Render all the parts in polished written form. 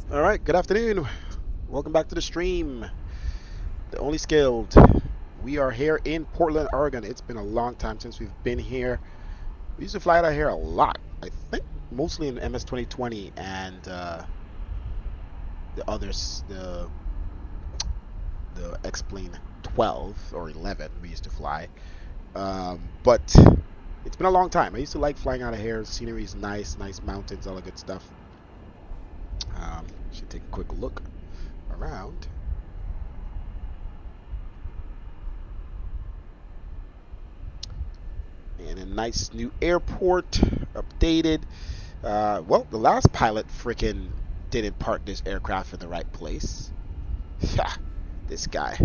All right, good afternoon. Welcome back to the stream. The Only Skilled. We are here in Portland, Oregon. It's been a long time since we've been here. We used to fly out of here a lot. I think mostly in MS2020 and the others, the X-Plane 12 or 11 we used to fly. But it's been a long time. I used to like flying out of here. The scenery is nice mountains, all the good stuff. Should take a quick look around. And a nice new airport, updated. Well, the last pilot freaking didn't park this aircraft in the right place. Yeah, this guy.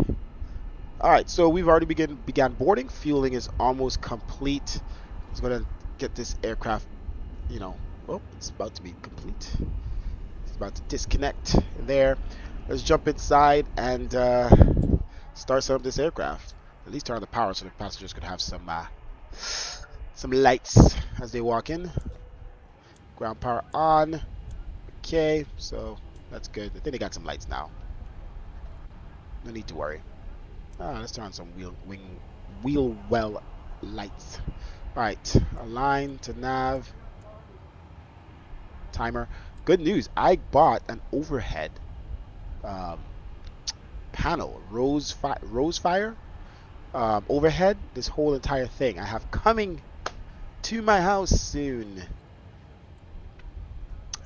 All right, so we've already began boarding. Fueling is almost complete. It's gonna get this aircraft, oh, it's about to be complete. It's about to disconnect there. Let's jump inside and start setting up this aircraft. At least turn on the power so the passengers could have some lights as they walk in. Ground power on. Okay, so that's good. I think they got some lights now. No need to worry. Let's turn on some wheel well lights. Alright, align to nav. Timer. Good news, I bought an overhead panel, rose fire overhead. This whole entire thing I have coming to my house soon,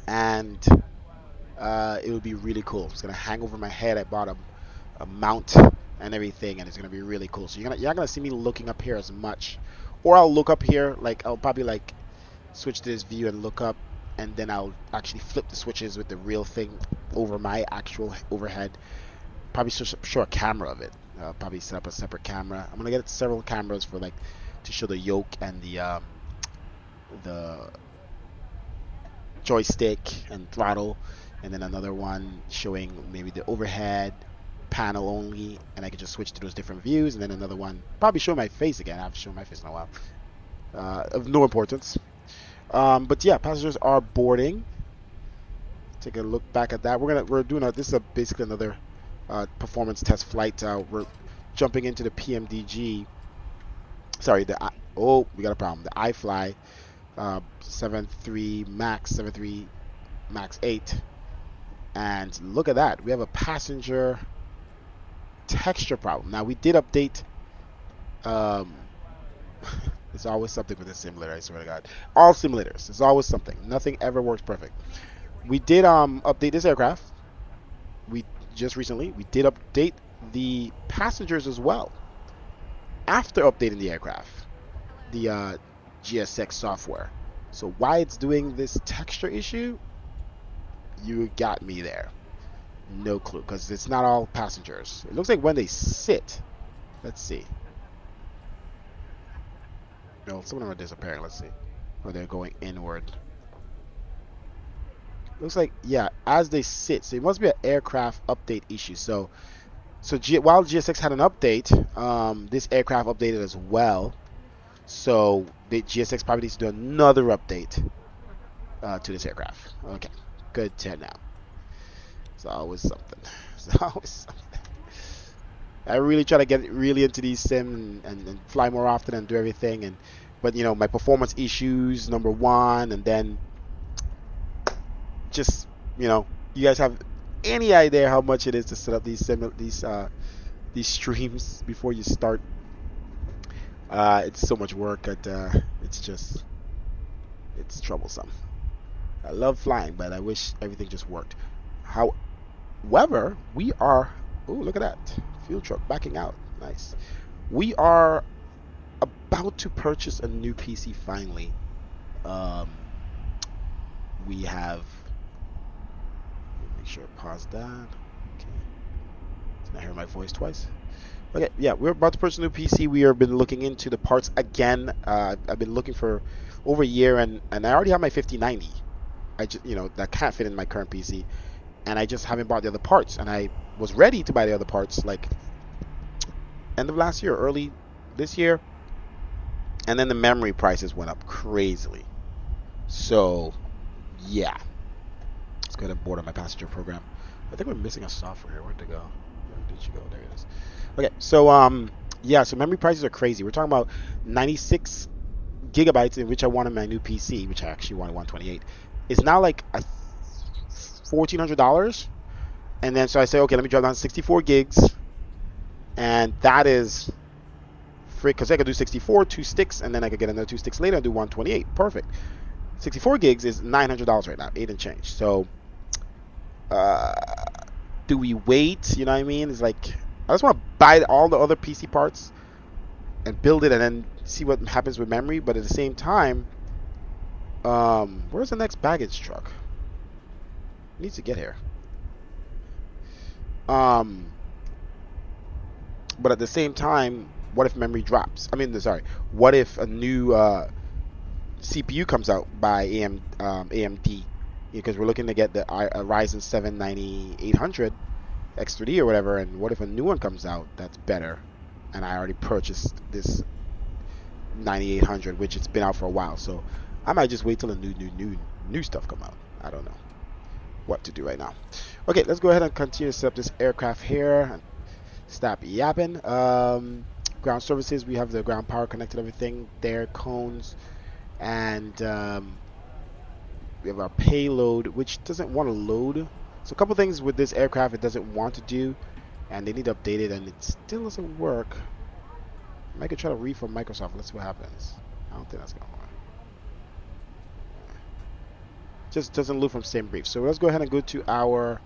and it will be really cool. It's gonna hang over my head. I bought a mount and everything, and it's gonna be really cool. So you're not gonna see me looking up here as much, or I'll look up here, like I'll probably like switch to this view and look up, and then I'll actually flip the switches with the real thing over my actual overhead. Probably show a camera of it. Probably set up a separate camera. I'm gonna get several cameras for like to show the yoke and the joystick and throttle, and then another one showing maybe the overhead panel only, and I can just switch to those different views, and then another one probably show my face again. I haven't shown my face in a while. Of no importance. But yeah, passengers are boarding. Take a look back at that. We're doing this is basically another performance test flight. We're jumping into the PMDG. Sorry, we got a problem. The IFLY 73 Max 8, and look at that. We have a passenger texture problem. Now we did update. There's always something with this simulator. I swear to God, all simulators. There's always something. Nothing ever works perfect. We did update this aircraft. We did update the passengers as well. After updating the aircraft, the GSX software. So why it's doing this texture issue, you got me there. No clue, because it's not all passengers. It looks like when they sit. Let's see. No, some of them are disappearing. Let's see. Or they're going inward. Looks like, yeah, as they sit. So it must be an aircraft update issue. So while GSX had an update, this aircraft updated as well. So the GSX probably needs to do another update to this aircraft. Okay, good to know. It's always something. It's always something. I really try to get really into these sim and fly more often and do everything. But my performance issues, number one, and then just you guys have any idea how much it is to set up these streams before you start? It's so much work. It's troublesome. I love flying, but I wish everything just worked. However, we are. Oh, look at that fuel truck backing out. Nice. We are about to purchase a new PC finally. We have. Make sure I pause that. Okay. Did I hear my voice twice? Okay, yeah, we're about to purchase a new PC. We have been looking into the parts again. I've been looking for over a year, and I already have my 5090. I just, that can't fit in my current PC, and I just haven't bought the other parts. And I was ready to buy the other parts like end of last year, early this year, and then the memory prices went up crazily. So, yeah. Let's go ahead and board on my passenger program. I think we're missing a software here. Where'd it go? Where did you go? There it is. Okay, so yeah, so memory prices are crazy. We're talking about 96 gigabytes, in which I wanted my new PC, which I actually wanted 128. It's now like $1,400, and then so I say, okay, let me drop down to 64 gigs, and that is free because I could do 64, 2 sticks, and then I could get another 2 sticks later and do 128. Perfect. 64 gigs is $900 right now, 8 and change. So, do we wait? You know what I mean? It's like I just want to buy all the other PC parts and build it, and then see what happens with memory. But at the same time, where's the next baggage truck? It needs to get here. But at the same time, what if memory drops? I mean, sorry. What if a new CPU comes out by AMD? Because we're looking to get the Ryzen 7 9800 X3D or whatever. And what if a new one comes out that's better? And I already purchased this 9800, which it's been out for a while. So I might just wait till the new stuff come out. I don't know what to do right now. Okay, let's go ahead and continue to set up this aircraft here. Stop yapping. Ground services, we have the ground power connected, everything there, cones, and we have our payload, which doesn't want to load. So a couple things with this aircraft it doesn't want to do, and they need to update it, and it still doesn't work. I might try to read from Microsoft. Let's see what happens. I don't think that's gonna work. Just doesn't load from same brief. So let's go ahead and go to our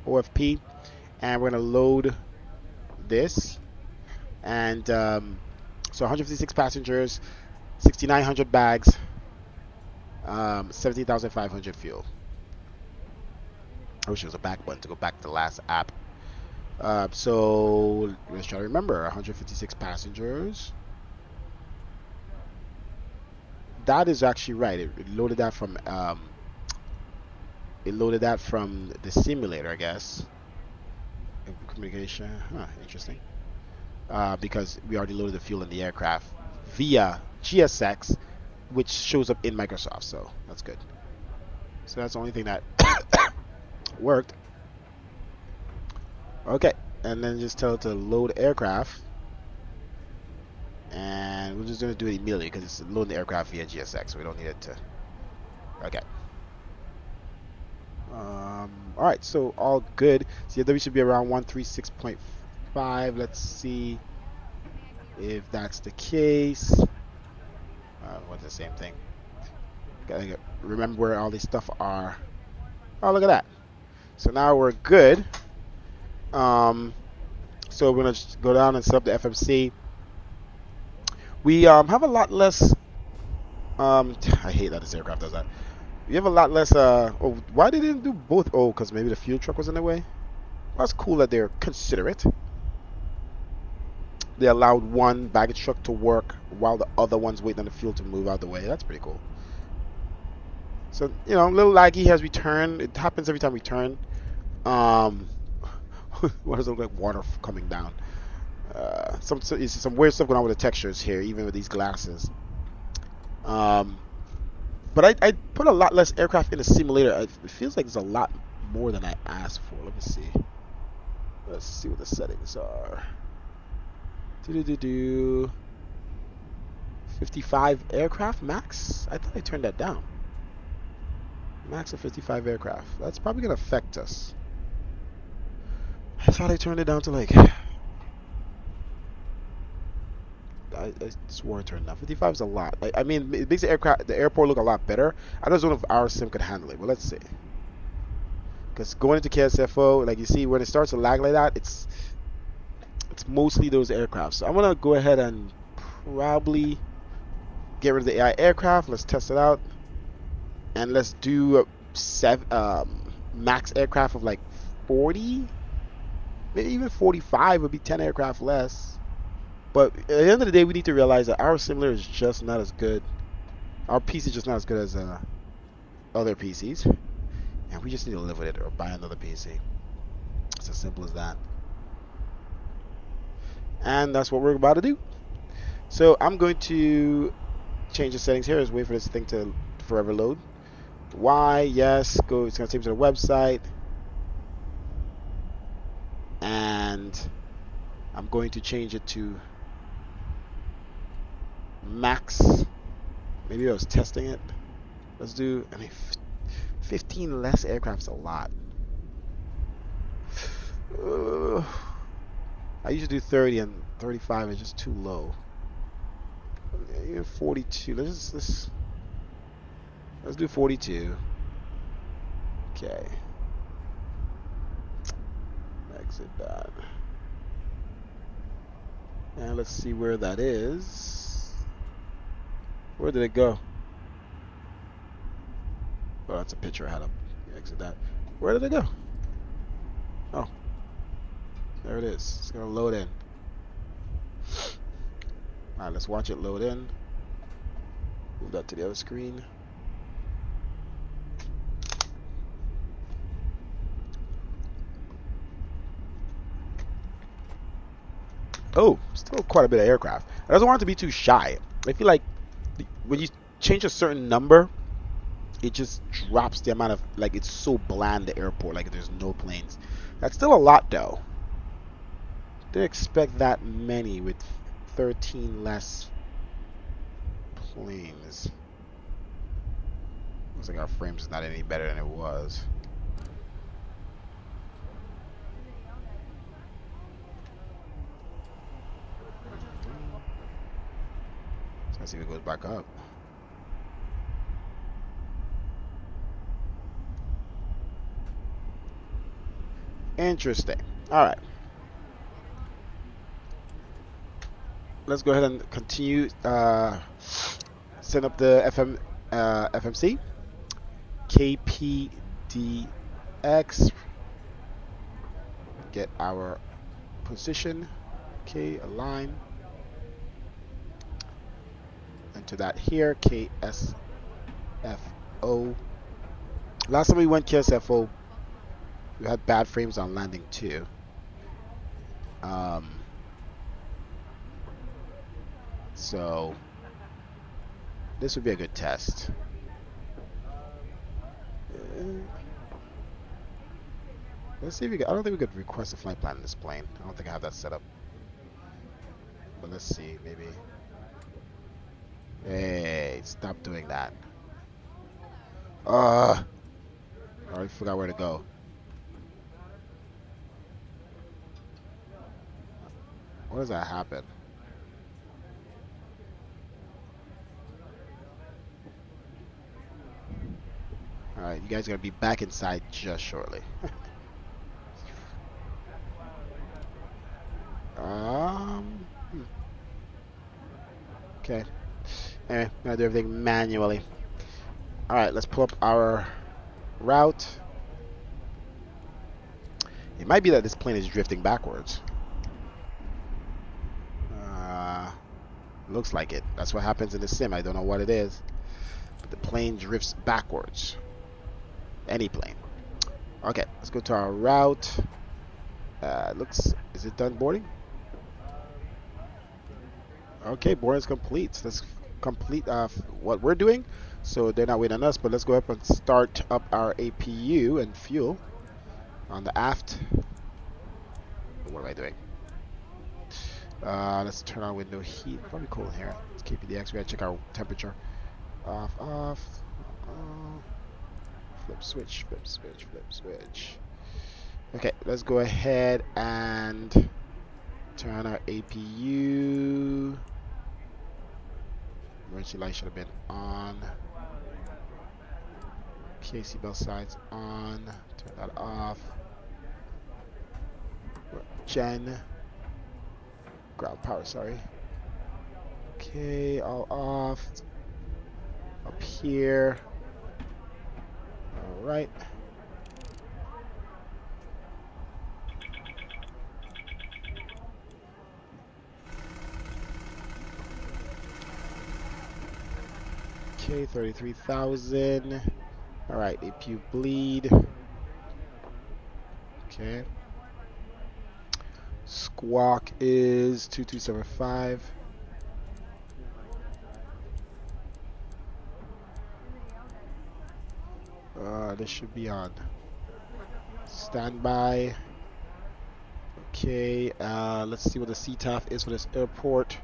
OFP, and we're gonna load this, and so 156 passengers, 6,900 bags, 17,500 fuel. I wish there was a back button to go back to the last app. So let's try to remember 156 passengers. That is actually right. It loaded that from the simulator, I guess. Communication, interesting. Because we already loaded the fuel in the aircraft via GSX, which shows up in Microsoft, so that's good. So that's the only thing that worked. Okay, and then just tell it to load aircraft, and we're just going to do it immediately because it's loading the aircraft via GSX, so we don't need it to. Okay. Alright, so all good. CFW should be around 136.5. Let's see if that's the case. What's the same thing? Gotta remember where all these stuff are. Oh, look at that. So now we're good. So we're gonna just go down and set up the FMC. We have a lot less. I hate that this aircraft does that. We have a lot less. Oh, why they didn't do both? Oh, because maybe the fuel truck was in the way. Well, that's cool that they're considerate. They allowed one baggage truck to work while the other one's waiting on the fuel to move out the way. That's pretty cool. So, you know, a little laggy as we turn. It happens every time we turn. What does it look like? Water coming down. Some weird stuff going on with the textures here, even with these glasses. But I put a lot less aircraft in the simulator. It feels like there's a lot more than I asked for. Let me see. Let's see what the settings are. 55 aircraft max? I thought I turned that down. Max of 55 aircraft. That's probably going to affect us. I thought I turned it down to like... I swore I turned down. 55 is a lot. I mean, it makes the airport look a lot better. I just don't know if our sim could handle it. But let's see. Because going into KSFO, like you see, when it starts to lag like that, it's mostly those aircraft. So I'm gonna go ahead and probably get rid of the AI aircraft. Let's test it out, and let's do max aircraft of like 40, maybe even 45 would be 10 aircraft less. But at the end of the day, we need to realize that our simulator is just not as good. Our PC is just not as good as other PCs. And we just need to live with it or buy another PC. It's as simple as that. And that's what we're about to do. So I'm going to change the settings here. Just wait for this thing to forever load. Why? Yes. Go. It's gonna take me to the website, and I'm going to change it to max. Maybe I was testing it. Let's do. I mean, 15 less aircraft's a lot. I usually do 30, and 35 is just too low. 42. Let's do 42. Okay. Exit that. And let's see where that is. Where did it go? Oh, that's a picture I had up. Exit that. Where did it go? Oh. There it is. It's gonna load in. Alright, let's watch it load in. Move that to the other screen. Oh, still quite a bit of aircraft. I don't want it to be too shy. I feel like when you change a certain number, it just drops the amount of, like, it's so bland, the airport, like there's no planes. That's still a lot though. Didn't expect that many with 13 less planes. Looks like our frames is not any better than it was. Let's see if it goes back up. Interesting. Alright. Let's go ahead and continue. Set up the FMC. KPDX. Get our position. Okay, align. Enter that here. KSFO. Last time we went KSFO, we had bad frames on landing too. So this would be a good test. Let's see if we could, I don't think we could request a flight plan in this plane. I don't think I have that set up. But let's see, maybe. Hey, stop doing that. I already forgot where to go. What does that happen? Alright, you guys are going to be back inside just shortly. Okay. Anyway, I'm going to do everything manually. Alright, let's pull up our route. It might be that this plane is drifting backwards. Looks like it. That's what happens in the sim. I don't know what it is. But the plane drifts backwards. Any plane. Okay, let's go to our route. Is it done boarding? Okay, boarding's complete. Let's complete what we're doing. So they're not waiting on us, but let's go up and start up our APU and fuel on the aft. What am I doing? Let's turn on window heat. Probably cold in here. It's KPDX. We gotta check our temperature. Off. Flip switch. Okay, let's go ahead and turn on our APU. Emergency light should have been on. Okay, seatbelt signs on. Turn that off. Gen. Ground power, sorry. Okay, all off. Up here. Alright. Okay, 33,000. Alright, APU bleed. Okay. Squawk is 2275. This should be on standby. Okay, let's see what the CTAF is for this airport.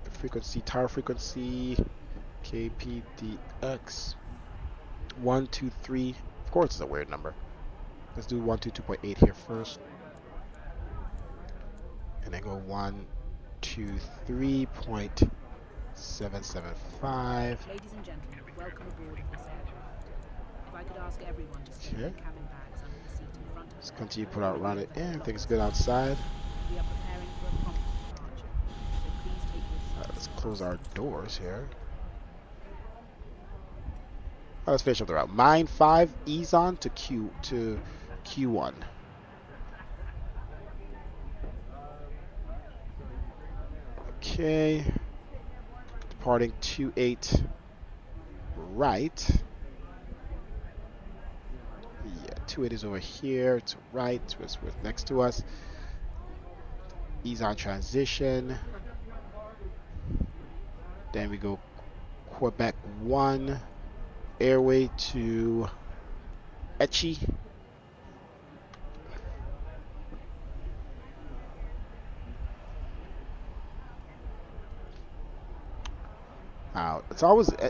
The frequency, tower frequency, KPDX 123. Of course, it's a weird number. Let's do 122.8 here first, and then go 123.775. Ladies and gentlemen, welcome aboard of this aircraft. If I could ask everyone to stay their cabin bags under the seat in front of Let's continue to put out around it. Everything's good outside. We are preparing for a prompt departure, so please take your seats. Let's close our doors here. Let's finish up the route. Mine 5, ease on to Q1. Okay. Departing 28 right. Yeah, 28 is over here. To right. It's next to us. Ease on transition. Then we go Quebec 1. Airway to Etchy.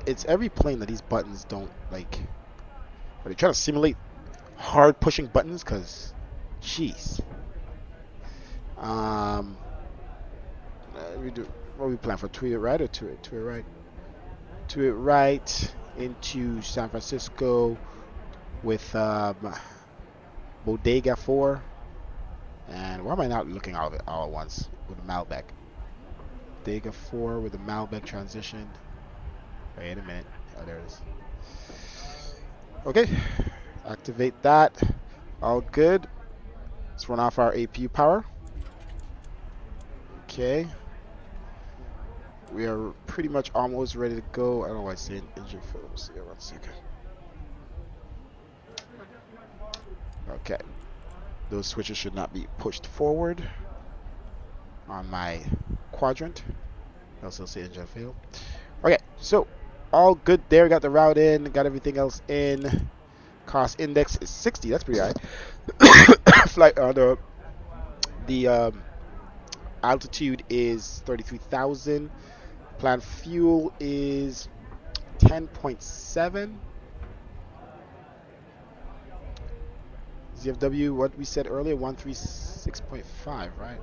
It's every plane that these buttons don't like. Are they trying to simulate hard pushing buttons? Cause, jeez. We do. What we plan for? To it right or to it right? To it right into San Francisco with Bodega 4. And why am I not looking all of it all at once with a Malbec? Bodega 4 with a Malbec transition. Wait a minute. Oh, there it is. Okay. Activate that. All good. Let's run off our APU power. Okay. We are pretty much almost ready to go. I don't know why I say engine films. Yeah, 1 second. Okay. Those switches should not be pushed forward on my quadrant. I also say engine fail. Okay, so all good there. Got the route in, got everything else in. Cost index is 60. That's pretty high. Flight the altitude is 33,000. Planned fuel is 10.7. ZFW, what we said earlier, 136.5, right?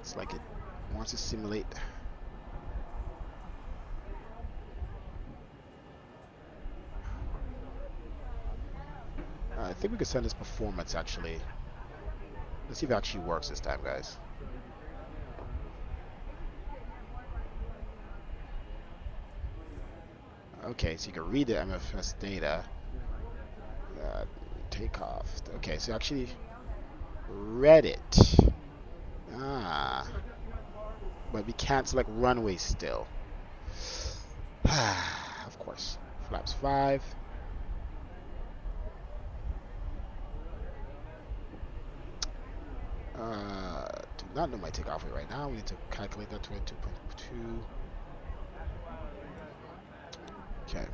It's like it wants to simulate. I think we could send this performance actually. Let's see if it actually works this time, guys. Okay, so you can read the MFS data. Takeoff. Okay, so actually read it. But we can't select runway still. Of course. Flaps 5. Do not know my takeoff weight right now. We need to calculate that 22.2. Okay.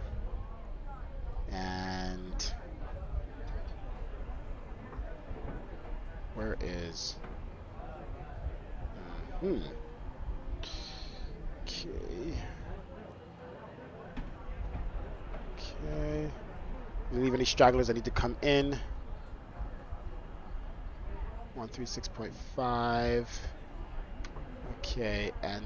And where is okay. Leave any stragglers that need to come in. 136.5. Okay, and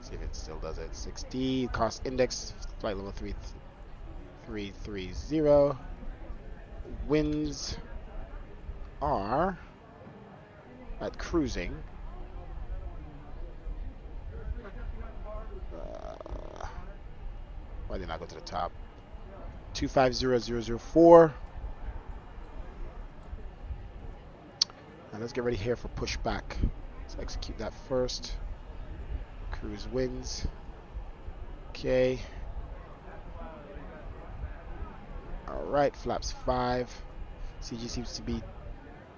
see if it still does it. 6D, cost index, flight level 330. Winds are at cruising. Why did not go to the top? 250004. Now let's get ready here for pushback. Let's execute that first. Cruise winds. Okay. Alright, flaps 5. CG seems to be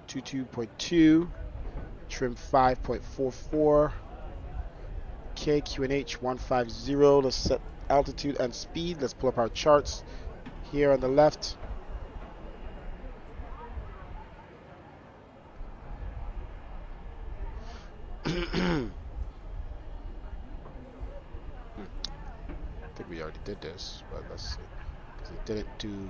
22.2. Trim 5.44. Okay, QNH 150. Let's set altitude and speed. Let's pull up our charts here on the left. I think we already did this, but let's see. Because it didn't do.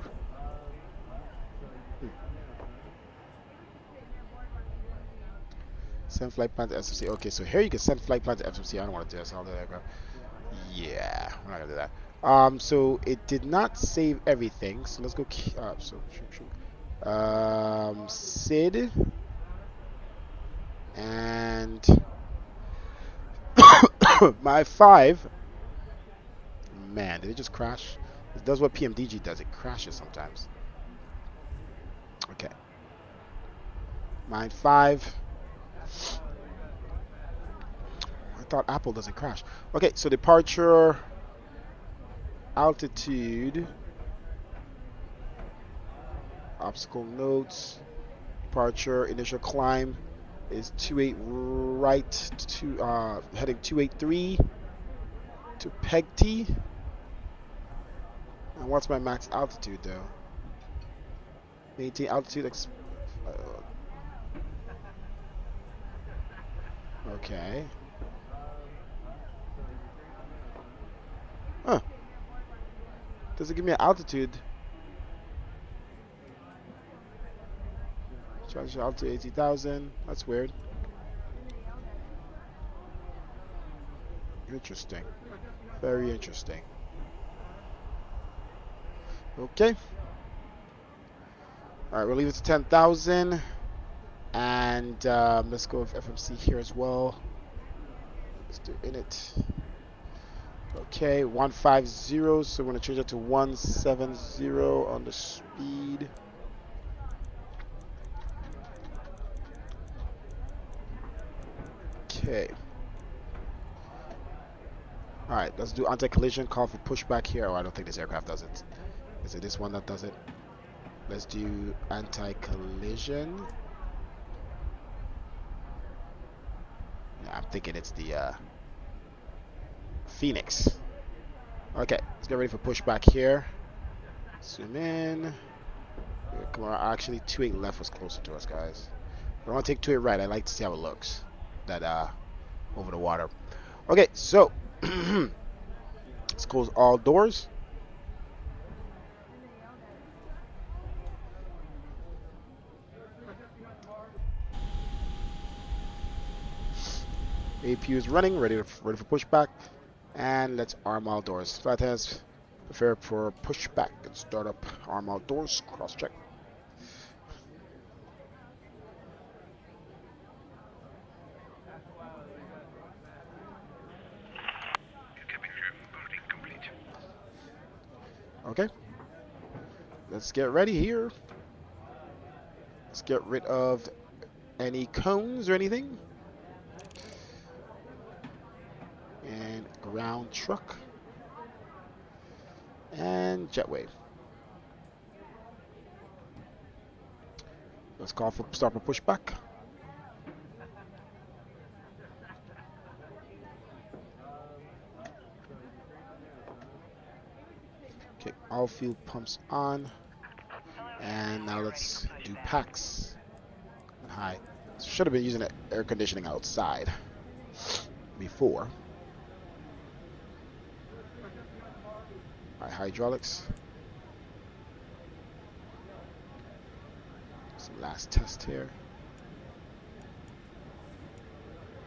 Send flight plan to SFC. Okay, so here you can send flight plan to FMC. I don't want to do this. I'll do that. Yeah, I'm not gonna do that. So it did not save everything. So let's go. So SID and my 5. Man, did it just crash? It does what PMDG does. It crashes sometimes. Okay. Mine 5. I thought Apple doesn't crash. Okay, so departure altitude. Obstacle notes. Departure initial climb is 28 right to heading 283 to PEG-T. And what's my max altitude though? Maintain altitude. Okay. Huh. Does it give me an altitude? Charge altitude 80,000. That's weird. Interesting. Very interesting. Okay. Alright, we'll leave it to 10,000. And let's go with FMC here as well. Let's do init. Okay, 150. So we're going to change it to 170 on the speed. Okay. Alright, let's do anti-collision, call for pushback here. Oh, I don't think this aircraft does it. Is it this one that does it? Let's do anti-collision. Yeah, I'm thinking it's the Phoenix. Okay, let's get ready for pushback here. Zoom in. Come on, actually 28 left was closer to us, guys. I don't want to take 28 right. I like to see how it looks. That over the water. Okay, so let's close all doors. APU is running, ready for pushback, and let's arm all doors. Flight attendants, prepare for pushback and start up. Arm all doors. Cross check. Okay. Let's get ready here. Let's get rid of any cones or anything. And ground truck. And jetway. Let's call for start for pushback. Okay, all fuel pumps on. And now let's do packs. Hi. Should have been using air conditioning outside before. Alright, hydraulics. Some last test here.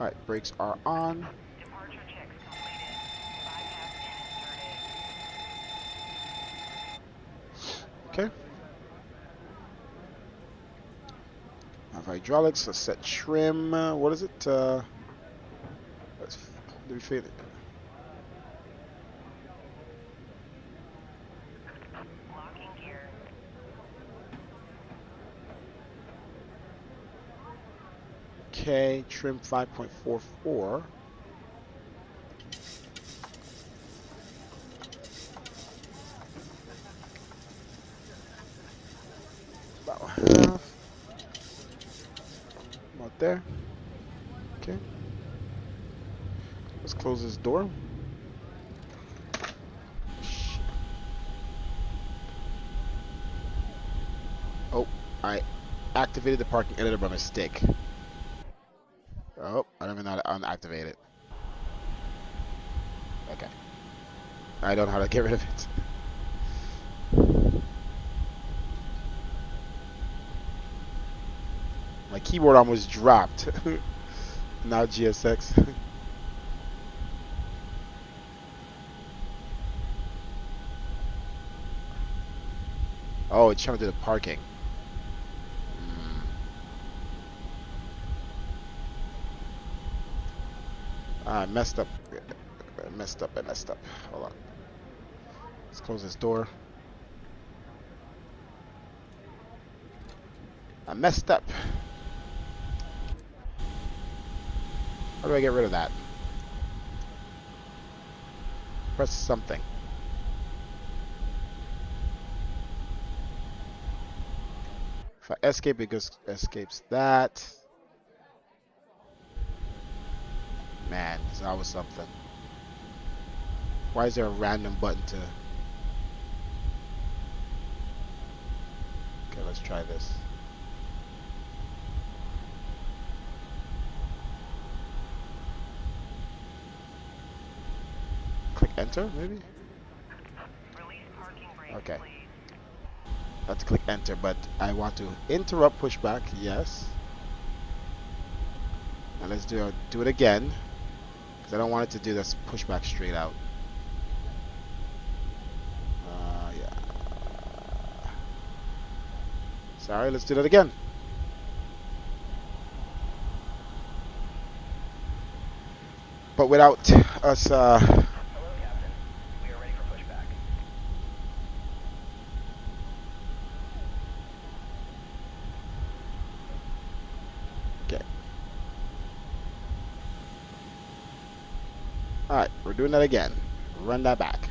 Alright, brakes are on. Departure checks completed. Bypass pin inserted. Okay. Have hydraulics. Let's set trim. What is it? Let me feel it. Locking gear. Okay, trim 5.44. About half. About there. Okay. Let's close this door. Oh, I activated the parking editor by mistake. Oh, I don't even know how to unactivate it. Okay. I don't know how to get rid of it. My keyboard almost dropped. Now GSX. Oh, it's trying to do the parking. I messed up. I messed up. Hold on. Let's close this door. I messed up. How do I get rid of that? Press something. If I escape, it goes escapes that. Man, that was something. Why is there a random button to... Okay, let's try this. Click enter, maybe? Release parking brakes, Okay. please. Let's click enter, but I want to interrupt pushback, yes. And let's do it again. Because I don't want it to do this pushback straight out. Yeah. Sorry, let's do that again. But without us, Hello, Captain. We are ready for pushback. okay. Alright, we're doing that again. Run that back.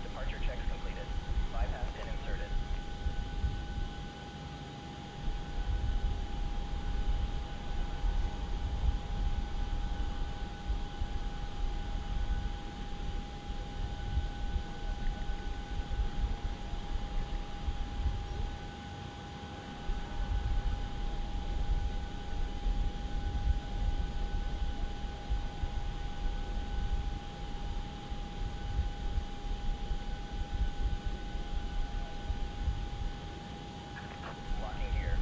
Departure checks completed. Bypass pin inserted. Locking gear.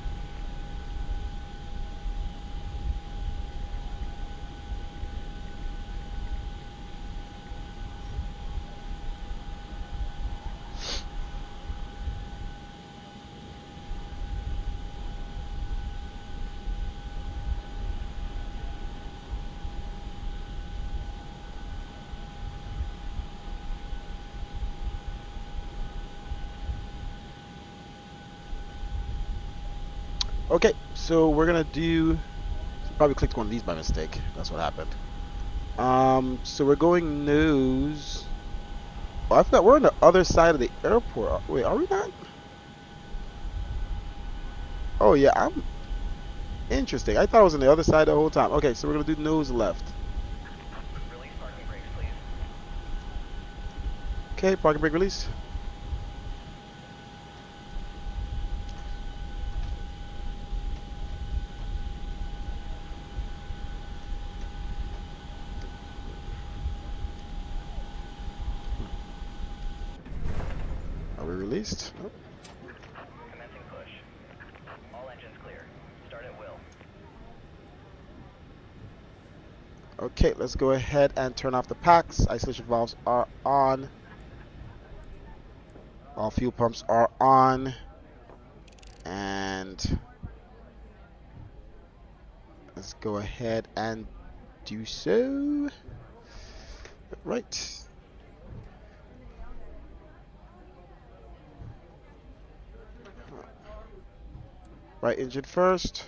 Okay, so we're gonna do... Probably clicked one of these by mistake. That's what happened. So we're going nose... Oh, I forgot we're on the other side of the airport. Wait, are we not? Oh yeah, I'm... Interesting. I thought I was on the other side the whole time. Okay, so we're gonna do nose left. Release parking brakes, please. Okay, parking brake release. Are we released? Nope. Commencing push. All engines clear. Start at will. Okay, let's go ahead and turn off the packs. Isolation valves are on. All fuel pumps are on. And let's go ahead and do so. Right. Right engine first.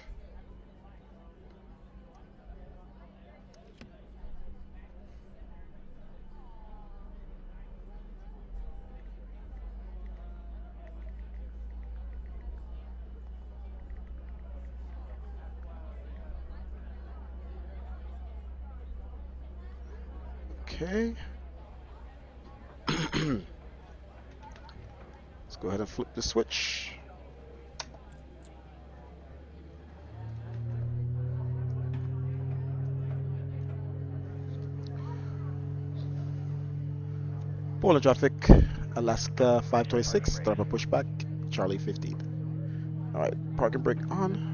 Okay. Let's go ahead and flip the switch. Polar traffic, Alaska 526, start up a pushback, Charlie 15. Alright, parking brake on.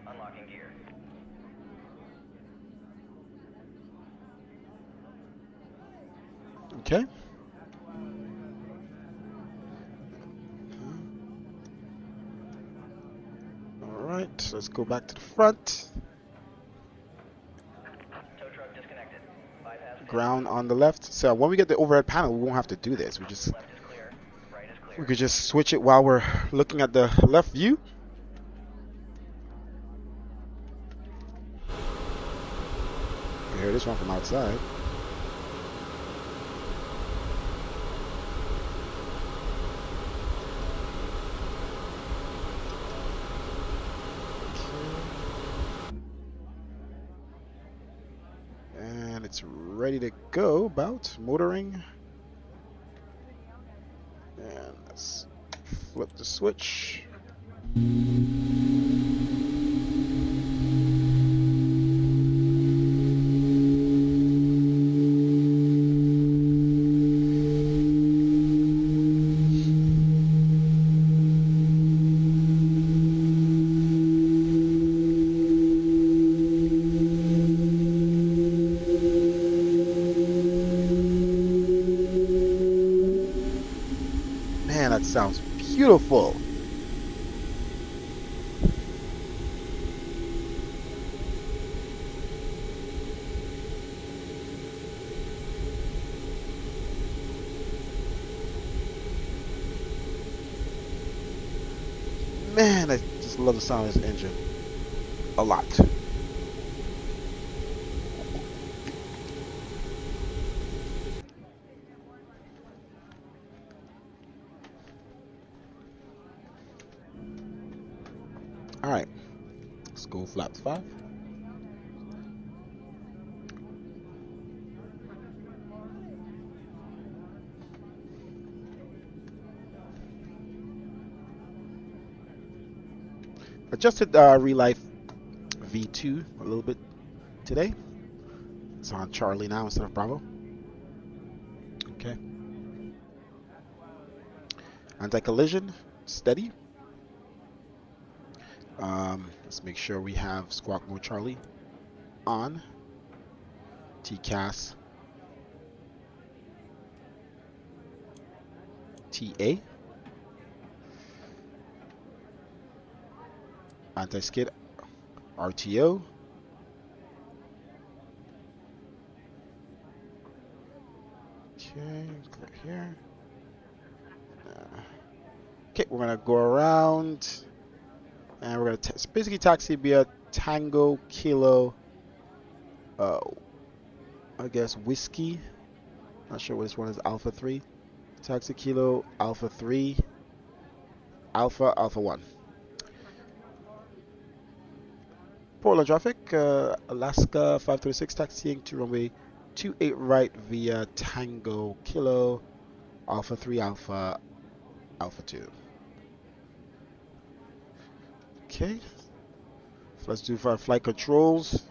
Unlocking gear. Okay. Alright, let's go back to the front. Tow truck disconnected. Bypass Ground on the left. So when we get the overhead panel, we won't have to do this. left is clear. Right is clear. We could just switch it while we're looking at the left view. You hear this one from outside. And it's ready to go. About motoring. And let's flip the switch. Man, that sounds beautiful. Man, I just love the sound of this engine. A lot. Alright. Let's go flaps 5. Adjusted Relife V2 a little bit today. It's on Charlie now instead of Bravo. Okay. Anti-collision, steady. Let's make sure we have Squawk Mode Charlie on. TCAS. TA. Anti-skid. RTO. Okay, click here. Okay, we're gonna go around, and we're gonna basically taxi via Tango Kilo. I guess whiskey. Not sure what this one is. Alpha 3. Taxi Kilo Alpha 3. Alpha 1. Portland traffic. Alaska 526 taxiing to runway 28 right via Tango Kilo Alpha 3 Alpha 2. Okay, so let's do our flight controls.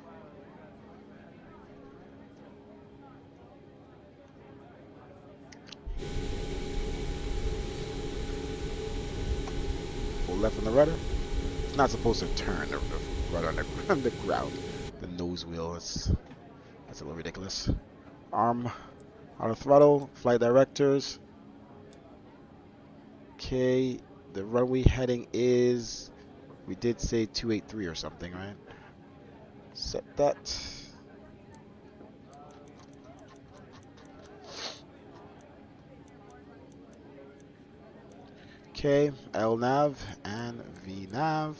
Pull left on the rudder. It's not supposed to turn the rudder on the ground. The nose wheel, that's a little ridiculous. Arm out of throttle, flight directors. Okay, the runway heading is, we did say 283 or something, right? Set that. Okay, LNAV and VNAV.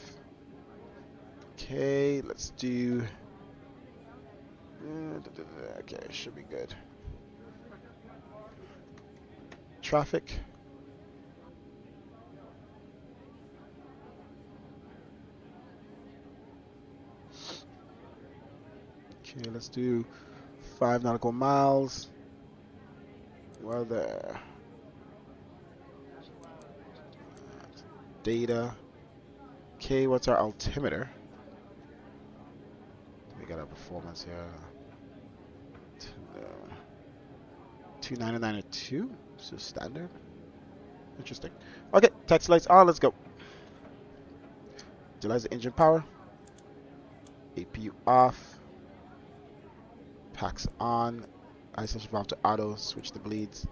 Okay, let's do. Okay, should be good. Traffic. Okay, let's do 5 nautical miles. Weather. Data. Okay, what's our altimeter? We got our performance here. 299.2, so standard. Interesting. Okay, taxi lights on. Let's go. Utilize the engine power. APU off. Packs on. Isolation valve to auto. Switch the bleeds.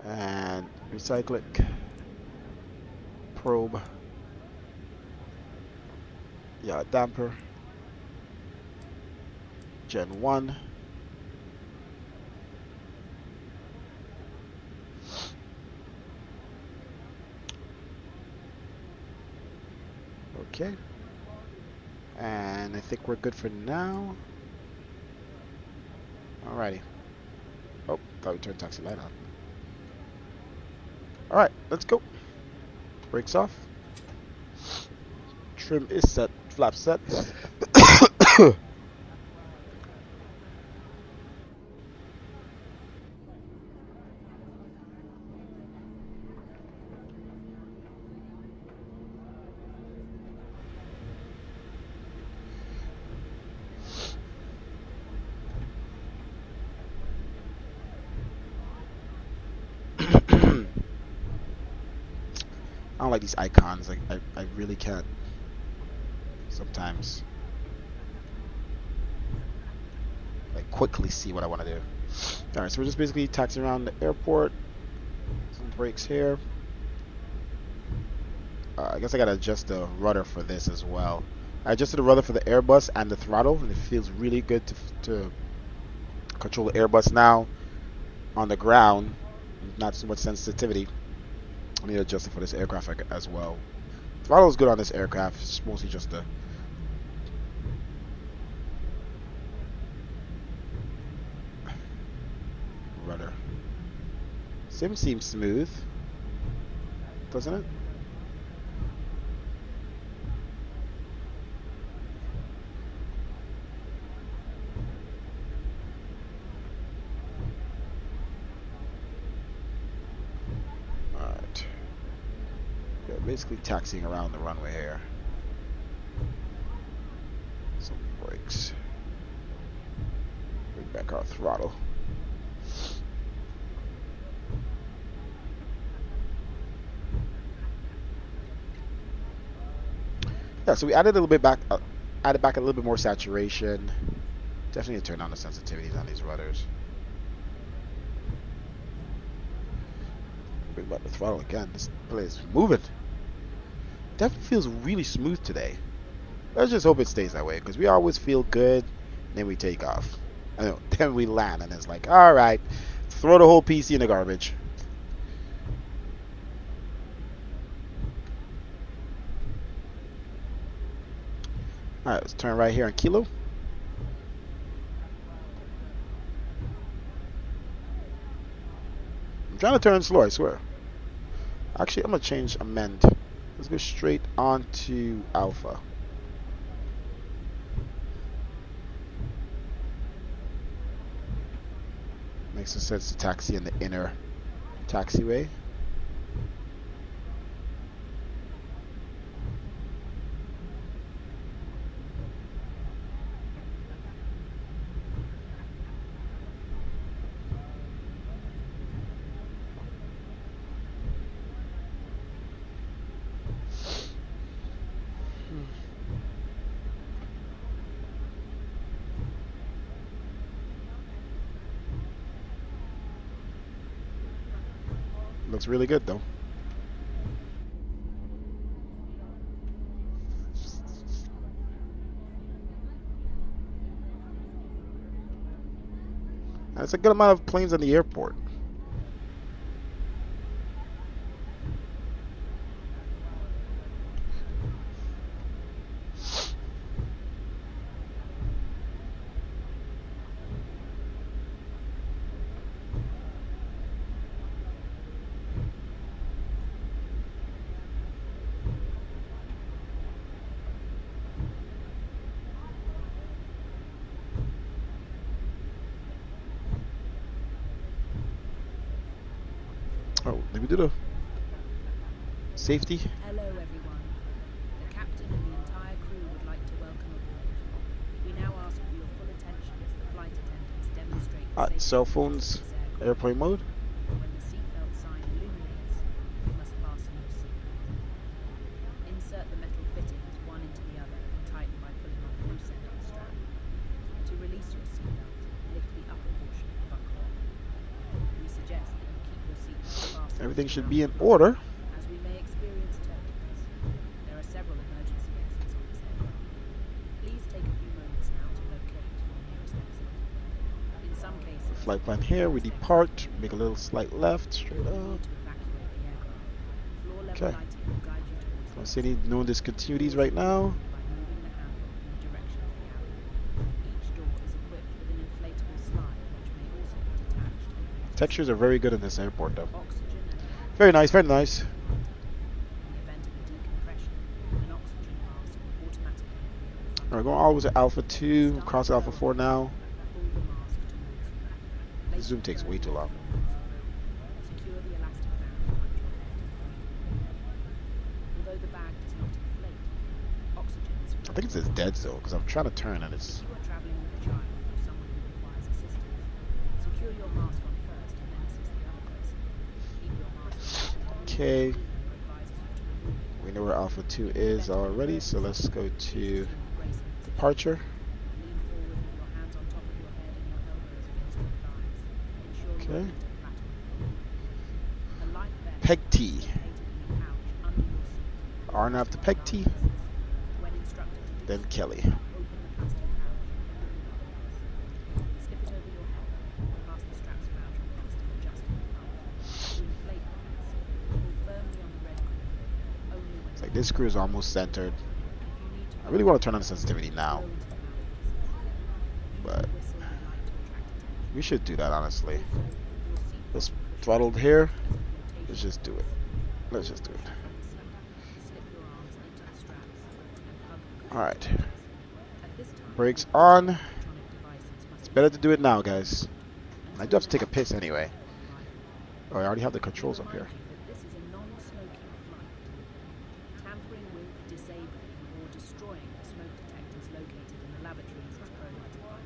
And recyclic. Probe. Yeah, damper. Gen 1. Okay. And I think we're good for now. Alrighty. Oh, thought we turned taxi light on. Alright, let's go. Brakes off. Trim is set. Flap set. I don't like these icons. Like I really can't sometimes like quickly see what I want to do. Alright, so we're just basically taxiing around the airport. Some brakes here. I guess I gotta adjust the rudder for this as well. I adjusted the rudder for the AIRBUS and the throttle, and it feels really good to control the AIRBUS now on the ground. Not so much sensitivity. I need to adjust it for this aircraft as well. Throttle is good on this aircraft. It's mostly just the rudder. Sim seems smooth, doesn't it? Alright. Yeah, basically taxiing around the runway here. Some brakes. Bring back our throttle. Yeah, so we added a little bit back, added back a little bit more saturation. Definitely turn on the sensitivities on these rudders. Bring back the throttle again. This place is moving. Definitely feels really smooth today. Let's just hope it stays that way, because we always feel good, then we take off. I know, then we land, and it's like, all right, throw the whole PC in the garbage. All right, let's turn right here on Kilo. I'm trying to turn slow, I swear. Actually, I'm going to amend. Let's go straight on to Alpha. Makes some sense to taxi in the inner taxiway. Looks really good though. That's a good amount of planes in the airport. Oh, let me do the safety. Hello, everyone. The captain and the entire crew would like to welcome aboard. We now ask for your full attention as the flight attendants demonstrate the safety Cell of phones, this aircraft. airplane mode. When the seatbelt sign illuminates, you must fasten your seatbelt. Insert the metal fittings one into the other and tighten by pulling on the loose end of the strap. To release your seatbelt, lift the upper portion of the buckle. We suggest that you keep your seatbelt fastened. Everything should throughout be in the flight, order. as we may experience turbulence. There are several emergency exits on this aircraft. Please take a few moments now to locate your nearest exit. In some cases, Flight plan here. We depart. Make a little slight left. Straight you will up. need to evacuate the aircraft. Floor level Okay. lighting will guide you towards Don't the see any exit. known discontinuities right now. By moving the handle in the direction of the alley. Each door is equipped with an inflatable slide which may also be detached and used. Textures are very good in this airport, though. Oxygen and air Very nice. Very nice. in the event of a decompression, an oxygen mask will automatically appear in front Alright, of going you. all the way to Alpha 2. Start Cross the Alpha 4 now. pull the mask towards you. The Place zoom your takes third way too hand long. on the nozzle. Secure the elastic band behind your head. Although the bag does not inflate, oxygen is I think it says dead zone because I'm trying to turn and If it's. you are traveling with a child or someone who requires assistance, secure your mask on first and then assist the other person. Keep your mask on until Okay. the cleaner advises you to remove it. We know where Alpha 2 is already, so let's go to Please assume the bracing position. departure. Lean forward with your hands on top of your head and your elbows against your thighs. Ensure Okay. your feet are flat on the floor. A life vest Peg T. is located in the pouch under your seat. Arnav to Peg T. When instructed to do Then so, Kelly. open the plastic pouch and remove the vest. Slip it over your head, pass the straps around your waist and adjust in front. To inflate the vest, pull firmly on the red cord, only when It's like this screw is almost centered. if you need to I really want to turn on the sensitivity now, blow into the mouthpiece. but Use the whistle you like to attract attention. we should do that honestly. Also, your seatbelt Let's cushion throttled here. as a flotation Let's just do it. Let's just do it. Slip your arms into the straps and hug the cushion. Alright. At this time, Brakes all on. electronic devices must It's be better to set do it now, to guys. I until do have to the take a piss next anyway. arrival. Oh, I already have the We controls up here. remind you that this is a non-smoking flight. Tampering with, disabling, or destroying the smoke detectors located in the lavatories is prohibited by law.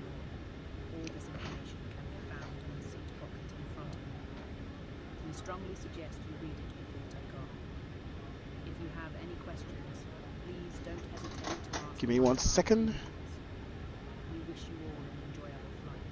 All this information can be found in the seat pocket in front of you. We strongly suggest you read it before takeoff. If you have any questions, please don't hesitate to ask. Give me 1 second. We wish you all an enjoyable flight.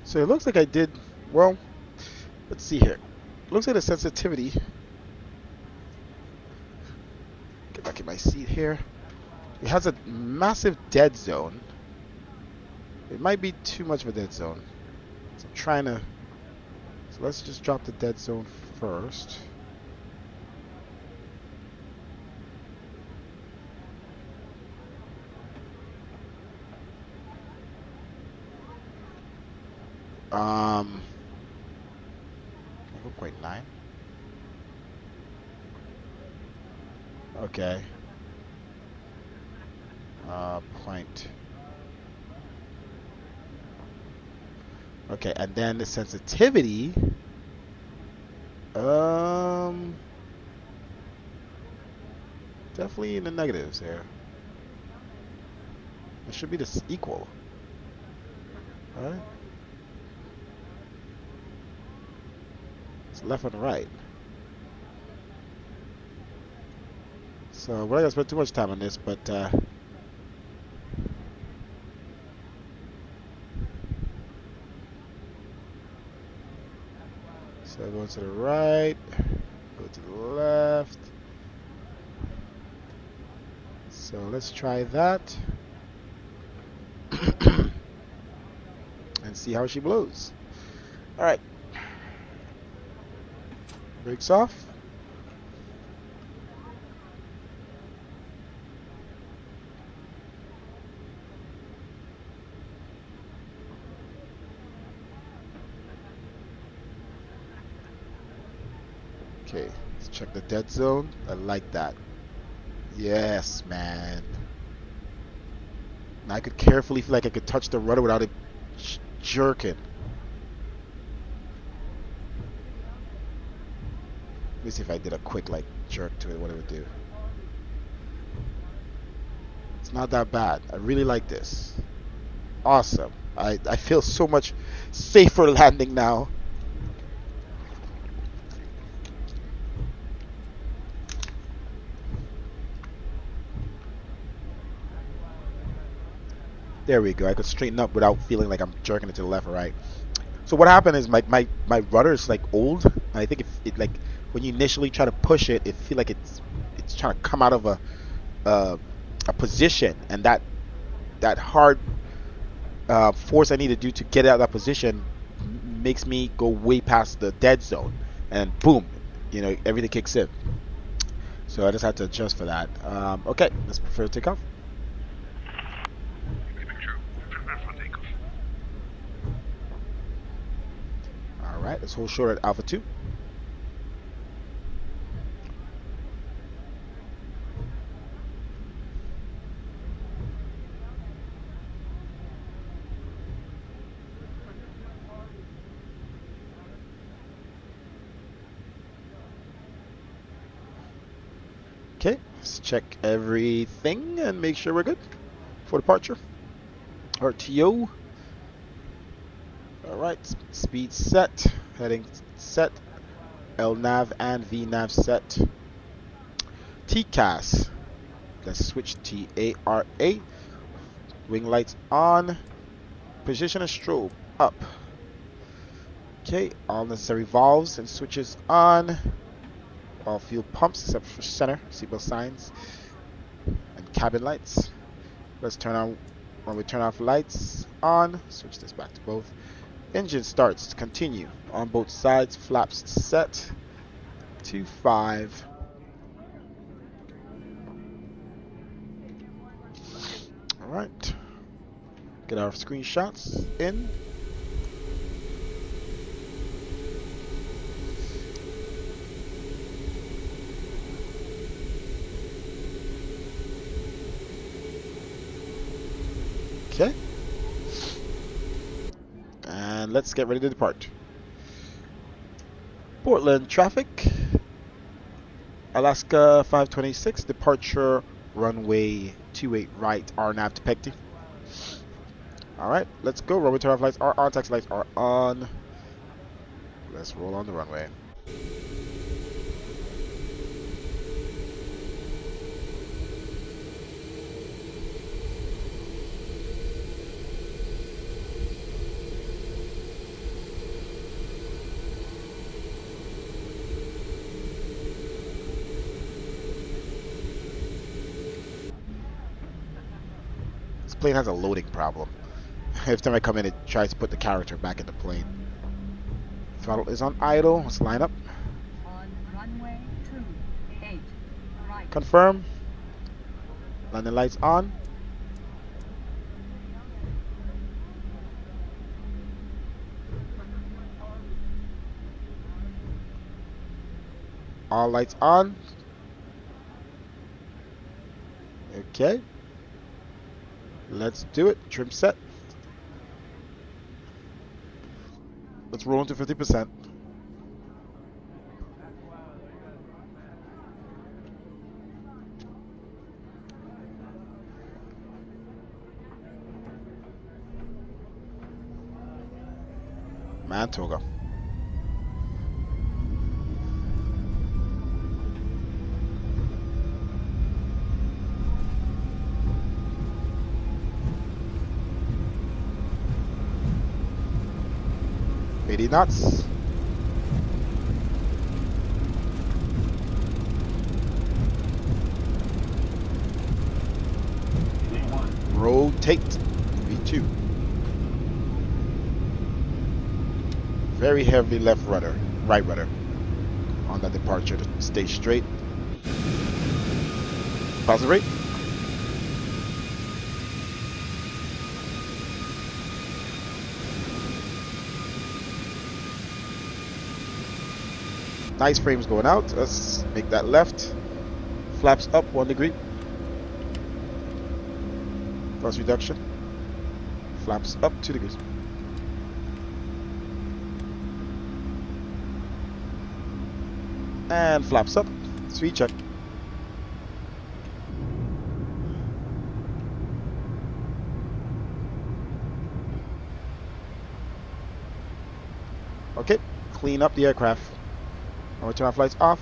So it looks like I did, well, let's see here. Looks like the sensitivity, get back in my seat here. It has a massive dead zone. It might be too much of a dead zone. So I'm trying to, so let's just drop the dead zone first. Um, 4.9. Okay. Point. Okay, and then the sensitivity. Definitely in the negatives here. It should be this equal. Alright. It's left and right. So we're not gonna spend too much time on this, but so go to the right, go to the left. So let's try that and see how she blows. Alright. Brakes off. Okay, let's check the dead zone. I like that. Yes, man. Now I could carefully feel like I could touch the rudder without it jerking. Let me see if I did a quick like jerk to it, what it would do. It's not that bad. I really like this. Awesome. I feel so much safer landing now. There we go. I could straighten up without feeling like I'm jerking it to the left or right. So what happened is my rudder is like old. And I think it like when you initially try to push it, it feel like it's trying to come out of a position, and that hard force I need to do to get out of that position makes me go way past the dead zone, and boom, you know, everything kicks in. So I just had to adjust for that. Okay, let's prepare to take off. Alright, let's hold short at Alpha 2. Okay, let's check everything and make sure we're good for departure. RTO. Alright, speed set, heading set, LNAV and VNAV set. TCAS, let's switch TARA. Wing lights on, position and strobe up. Okay, all necessary valves and switches on. All fuel pumps except for center, seatbelt signs, and cabin lights. Let's turn on, when we turn off lights on, switch this back to both. Engine starts, continue. On both sides, flaps set to 5. Alright. Get our screenshots in. Okay. And let's get ready to depart. Portland traffic. Alaska 526, departure runway 28 right, RNAV to PEGT. Alright, let's go. Runway turn off lights are on, taxi lights are on. Let's roll on the runway. plane has a loading problem. Every time I come in, it tries to put the character back in the plane. Throttle is on idle. Let's line up. On runway 28, right. Confirm. Landing lights on. All lights on. Okay. Let's do it. Trim set. Let's roll into 50%. Mantoga. $80 knots. Rotate. V2. Very heavy left rudder, right rudder on that departure to stay straight. Positive rate. Nice frames going out. Let's make that left. Flaps up 1 degree. Thrust reduction. Flaps up 2 degrees. And flaps up. Sweet check. Okay, clean up the aircraft. I'll turn off lights off.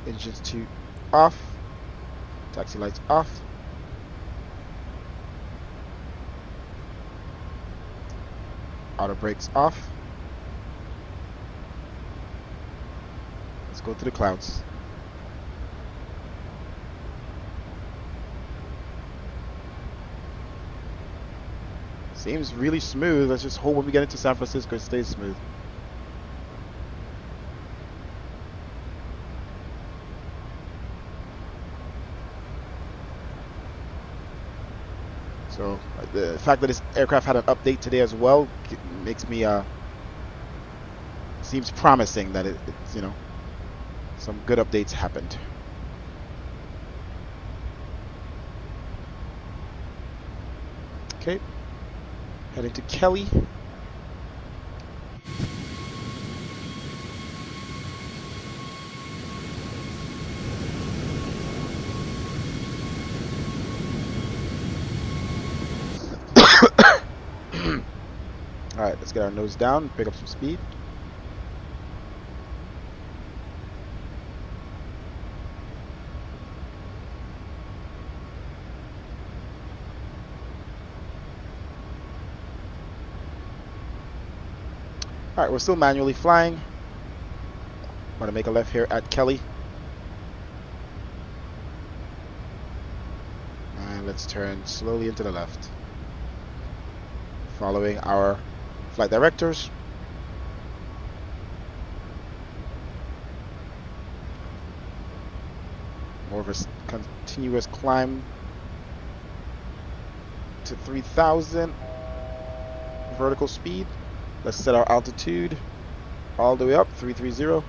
Engines 2 off. Taxi lights off. Auto brakes off. Let's go to the clouds. Seems really smooth. Let's just hope when we get into San Francisco it stays smooth. So the fact that this aircraft had an update today as well makes me seems promising that it's, you know, some good updates happened. Okay, heading to Kelly. Alright, let's get our nose down, pick up some speed. Alright, we're still manually flying. I'm going to make a left here at Kelly. And let's turn slowly into the left. Following our flight directors. More of a continuous climb to 3,000 vertical speed. Let's set our altitude all the way up, 330.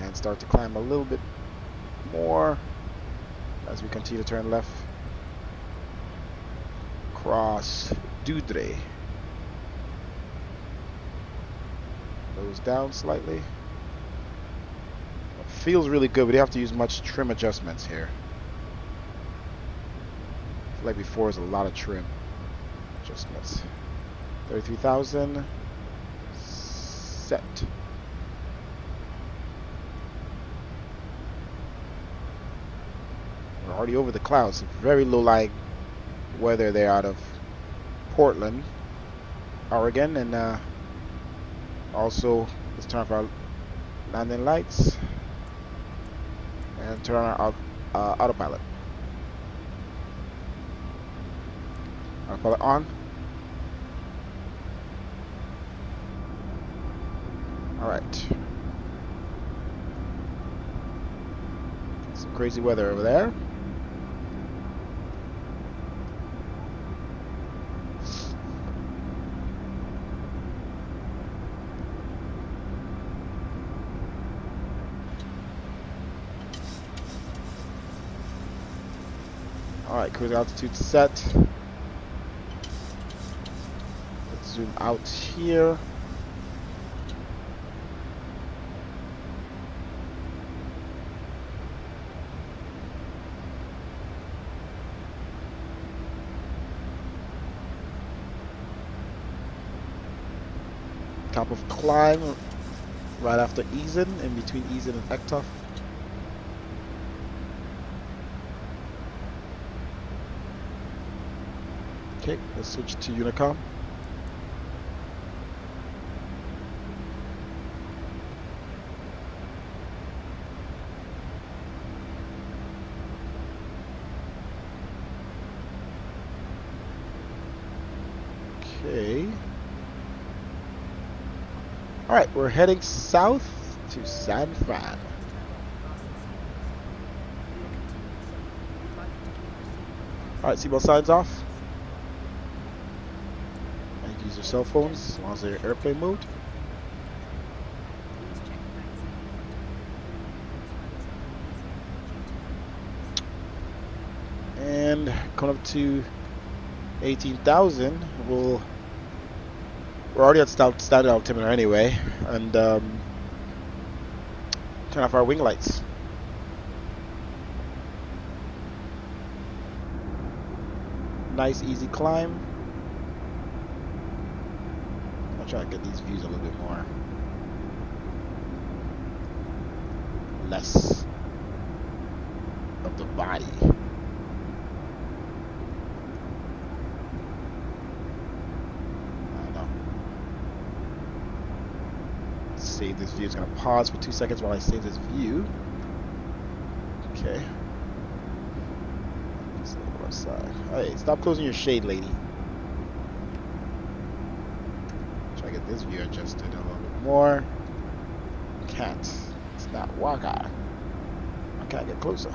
And start to climb a little bit more as we continue to turn left. Cross Doudre. Goes down slightly. It feels really good. We don't have to use much trim adjustments here. I feel like before is a lot of trim adjustments. 33,000. Set. We're already over the clouds. Very low lying weather there out of Portland, Oregon, and also let's turn off our landing lights and turn on our autopilot. Autopilot on. Alright. Some crazy weather over there. Alright, cruise altitude set. Let's zoom out here. Top of climb right after easing, in between easing and ectoph. Okay, let's switch to Unicom. Okay. Alright, we're heading south to San Fran. Alright, seatbelt signs off. And use your cell phones as long as they're in airplane mode. And coming up to 18,000, we're already at standard altimeter anyway, and turn off our wing lights. Nice easy climb. I'll try to get these views a little bit more. Less of the body. Save this view. It's going to pause for 2 seconds while I save this view. Okay. Let's look at the left side. Hey, stop closing your shade, lady. Try to get this view adjusted a little bit more. Can't. It's not Waka. I can't get closer.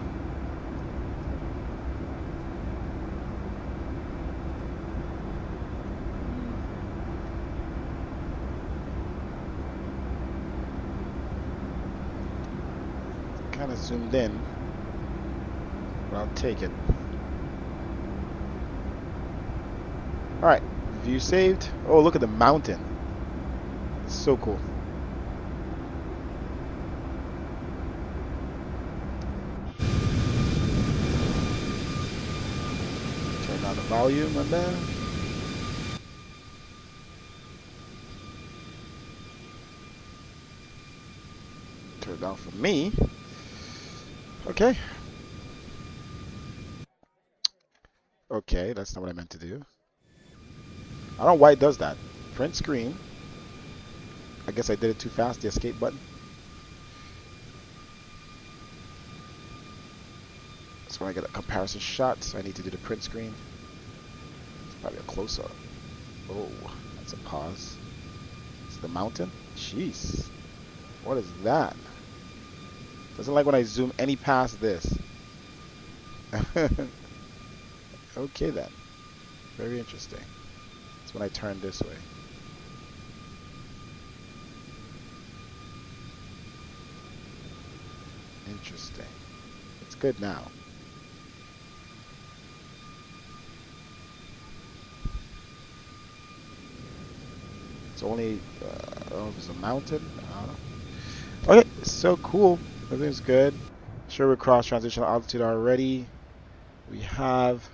Kind of zoomed in, but I'll take it. Alright, view saved. Oh, look at the mountain. It's so cool. Turn down the volume on there. Turn it down for me. Okay. Okay, that's not what I meant to do. I don't know why it does that. Print screen. I guess I did it too fast, the escape button. So when I get a comparison shot, so I need to do the print screen. It's probably a close-up. Oh, that's a pause. It's the mountain? Jeez. What is that? Doesn't like when I zoom any past this. Okay then. Very interesting. It's when I turn this way. Interesting. It's good now. It's only, I don't know if it's a mountain. I don't know. Okay, so cool. Everything's good. Sure, we're cross transitional altitude already. We have,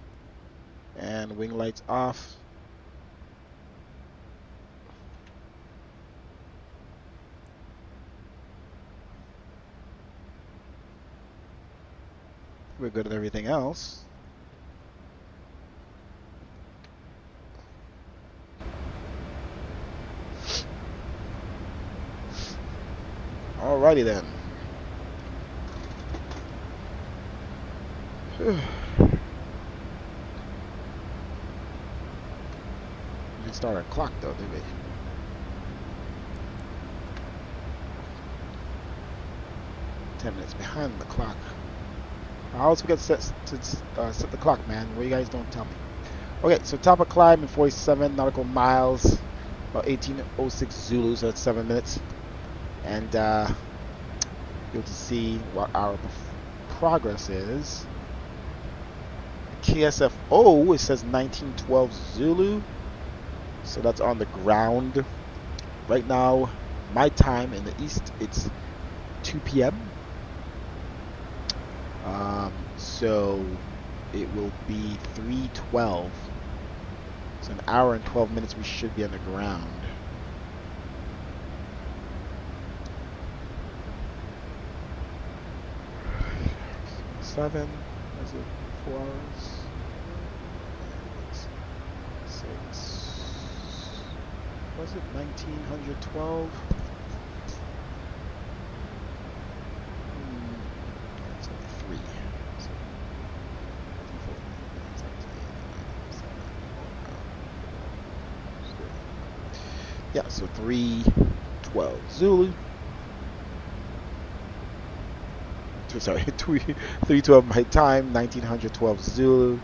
and wing lights off. We're good at everything else. Alrighty then. didn't start our clock though, did we? .10 behind the clock. I always forget to set the clock, man. What you guys don't tell me. Okay, so top of climb in 47 nautical miles, about 1806 Zulu, so that's 7 minutes. And you'll be able to see what our progress is. KSFO, it says 1912 Zulu, so that's on the ground. Right now, my time in the east, it's 2 p.m. So it will be 3:12. So an hour and 12 minutes we should be on the ground. Seven, is it 4 hours? 6. Was it 1912? It's only 3. So, yeah, so 3:12 Zulu. Sorry, 3:12 my time, 1912 Zulu.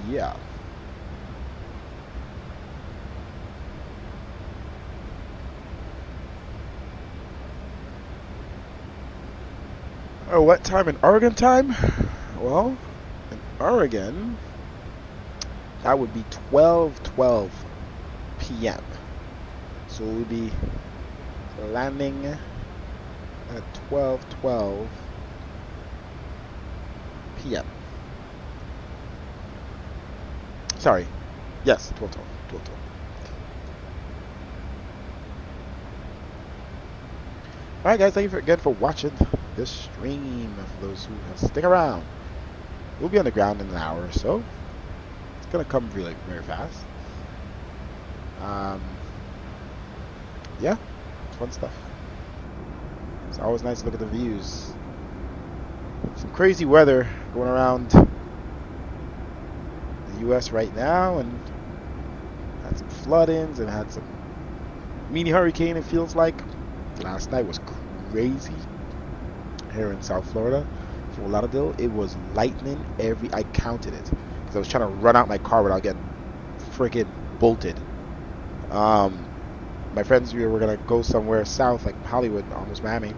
Yeah. Oh, what time in Oregon time? Well, in Oregon, that would be 12:12 p.m. So we'll be landing at 12:12 p.m. Sorry. Yes, 12:12. 12:12. Alright guys, thank you again for watching this stream. For those who have stick around. We'll be on the ground in an hour or so. It's gonna come really very fast. Yeah, fun stuff. It's always nice to look at the views. Some crazy weather going around the US right now, and had some floodings and had some mini hurricane, it feels like. Last night was crazy here in South Florida. Fort Lauderdale, it was lightning I counted it because I was trying to run out my car without getting freaking bolted. My friends, we were gonna go somewhere south, like Hollywood, almost Miami,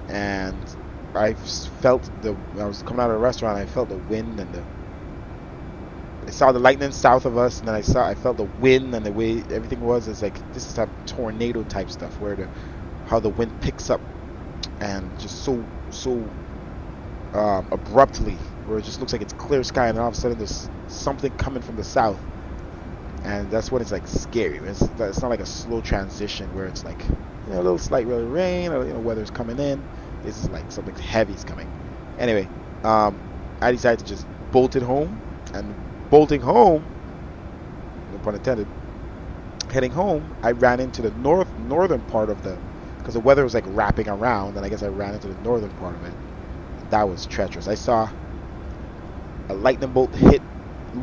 and I felt when I was coming out of the restaurant, I felt the wind and I saw the lightning south of us, and then I felt the wind, and the way everything was is like this is type tornado type stuff where how the wind picks up and just so abruptly, where it just looks like it's clear sky, and all of a sudden there's something coming from the south, and that's when it's like scary. It's not like a slow transition where it's like a little slight rain, or weather's coming in. This is like something heavy is coming. Anyway, I decided to just bolt it home, and bolting home, no pun intended, heading home, I ran into the northern part of because the weather was like wrapping around, and I guess I ran into the northern part of it. That was treacherous. I saw a lightning bolt hit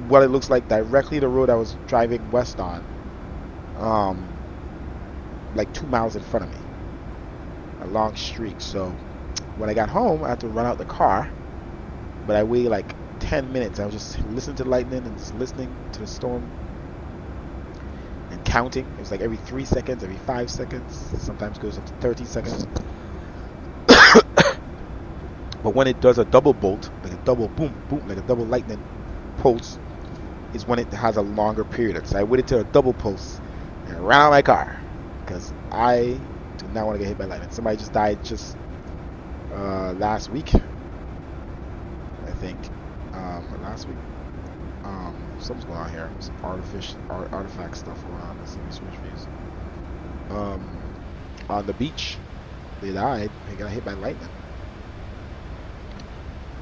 what it looks like directly the road I was driving west on, like 2 miles in front of me, a long streak. So when I got home, I had to run out the car, but I waited like 10 minutes. I was just listening to the lightning and just listening to the storm and counting. It was like every 3 seconds, every 5 seconds, sometimes goes up to 30 seconds. But when it does a double bolt, like a double boom, boom, like a double lightning pulse, is when it has a longer period. So I waited till a double pulse and ran out my car because I do not want to get hit by lightning. Somebody just died last week, I think. Last week. Something's going on here. Some artifact stuff going on. Let's see me switch views. On the beach, they died. They got hit by lightning.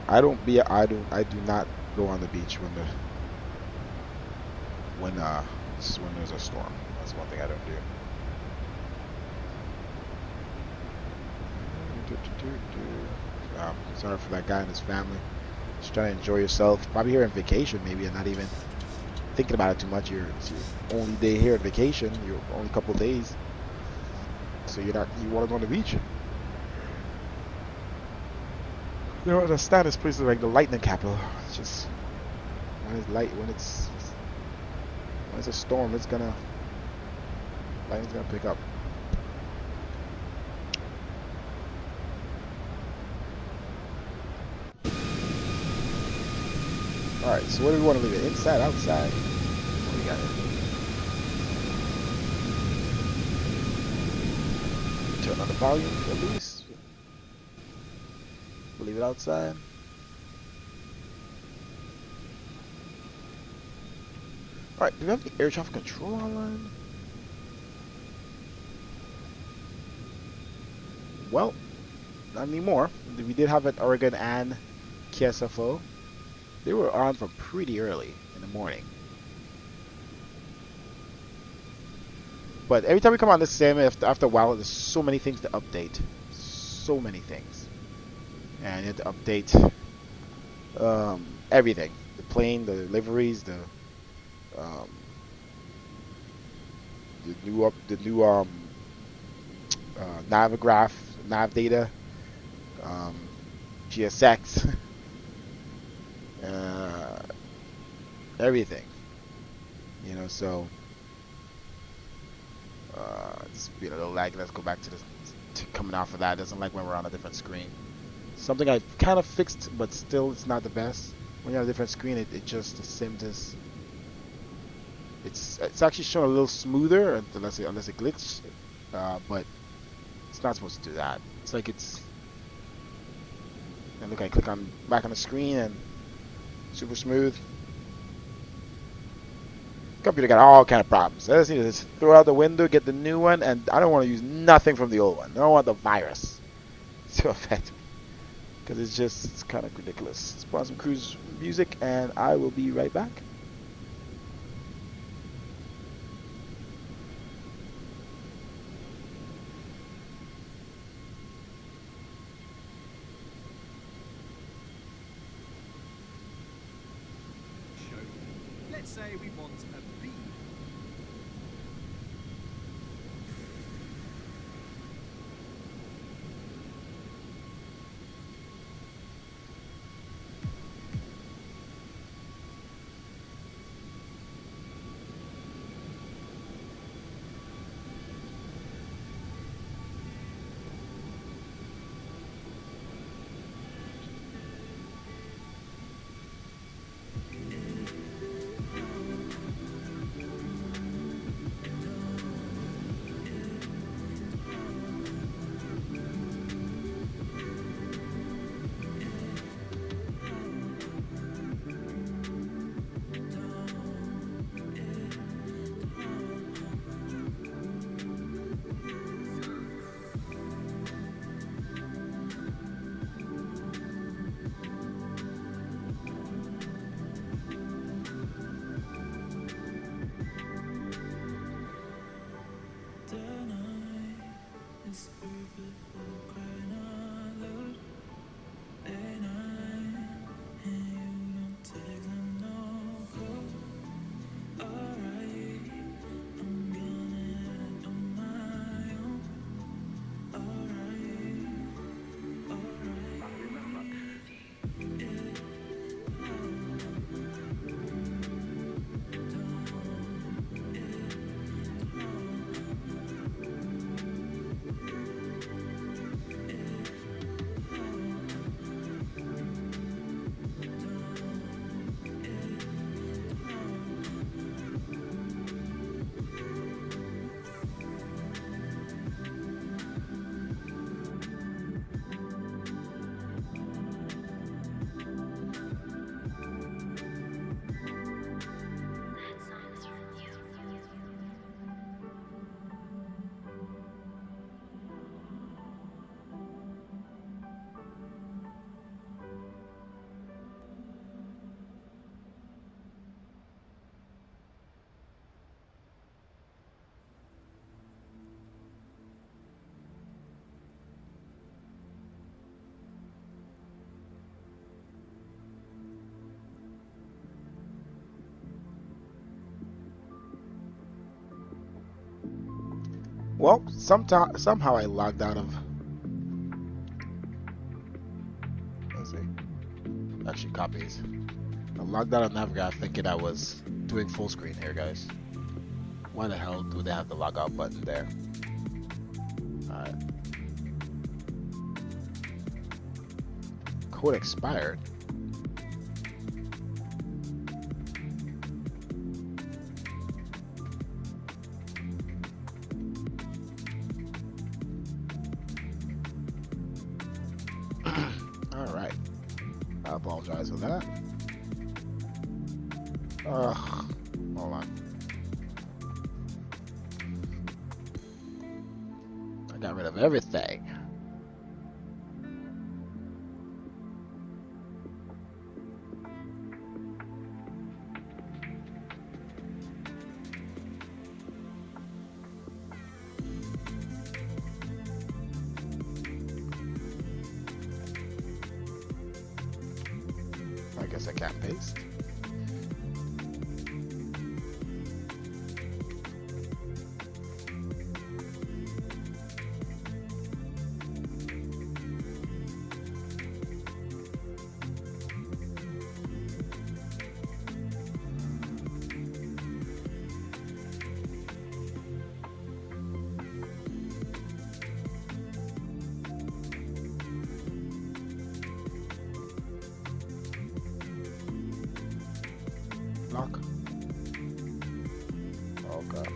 I do not go on the beach when there's a storm. That's one thing I don't do. Sorry for that guy and his family. Just trying to enjoy yourself. Probably here on vacation, maybe, and not even thinking about it too much. It's your only day here on vacation. Your only couple of days. So you want to go on the beach. You know, the status places like the lightning capital. It's just when it's a storm, lightning's gonna pick up. All right, so where do we want to leave it? Inside, outside? What do we got here? Turn on the volume at least. We'll leave it outside. Alright, do we have the air traffic control online? Well, not anymore. We did have it Oregon and KSFO. They were on from pretty early in the morning. But every time we come on this sim, after a while, there's so many things to update. So many things. And you have to update everything. The plane, the liveries, the new Navgraph, nav data, GSX, everything. You know, so it's been a little laggy. Let's go back to this. Coming off of that, it doesn't like when we're on a different screen. Something I kind of fixed, but still, it's not the best. When you're on a different screen, it just the sim just. It's actually showing a little smoother unless it glitches, but it's not supposed to do that. It's like it's. And look, I click on back on the screen and super smooth. Computer got all kind of problems. I just need to just throw it out the window, get the new one, and I don't want to use nothing from the old one. I don't want the virus to affect me because it's kind of ridiculous. Let's put on some cruise music, and I will be right back. Let's say we want a B. Well, somehow I logged out of. Let's see. Actually, copies. I logged out of Navigraph thinking I was doing full screen here, guys. Why the hell do they have the logout button there? Alright. Code expired. Alright. I apologize for that. Ugh. Hold on. I got rid of everything. I guess I can't paste. Lock. Okay.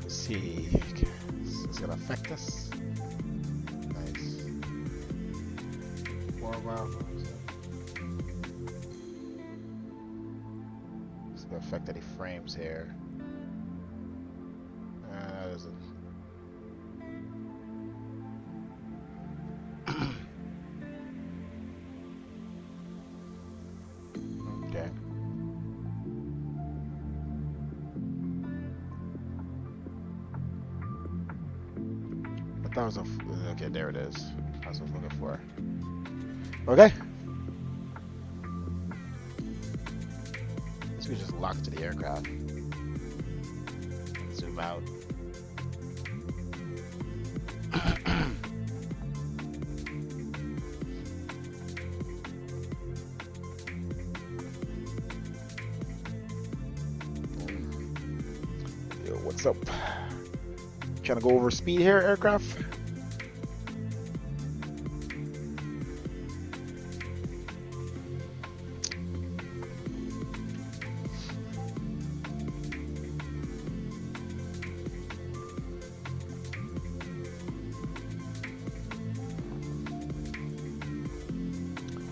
Let's see. Is this gonna affect us? Nice. Wow. It's gonna affect any frames here. That doesn't. Okay. I thought it was a. Okay, there it is. That's what I was looking for. Okay. This we just lock to the aircraft. Zoom out. Yo, what's up? Trying to go over speed here, aircraft?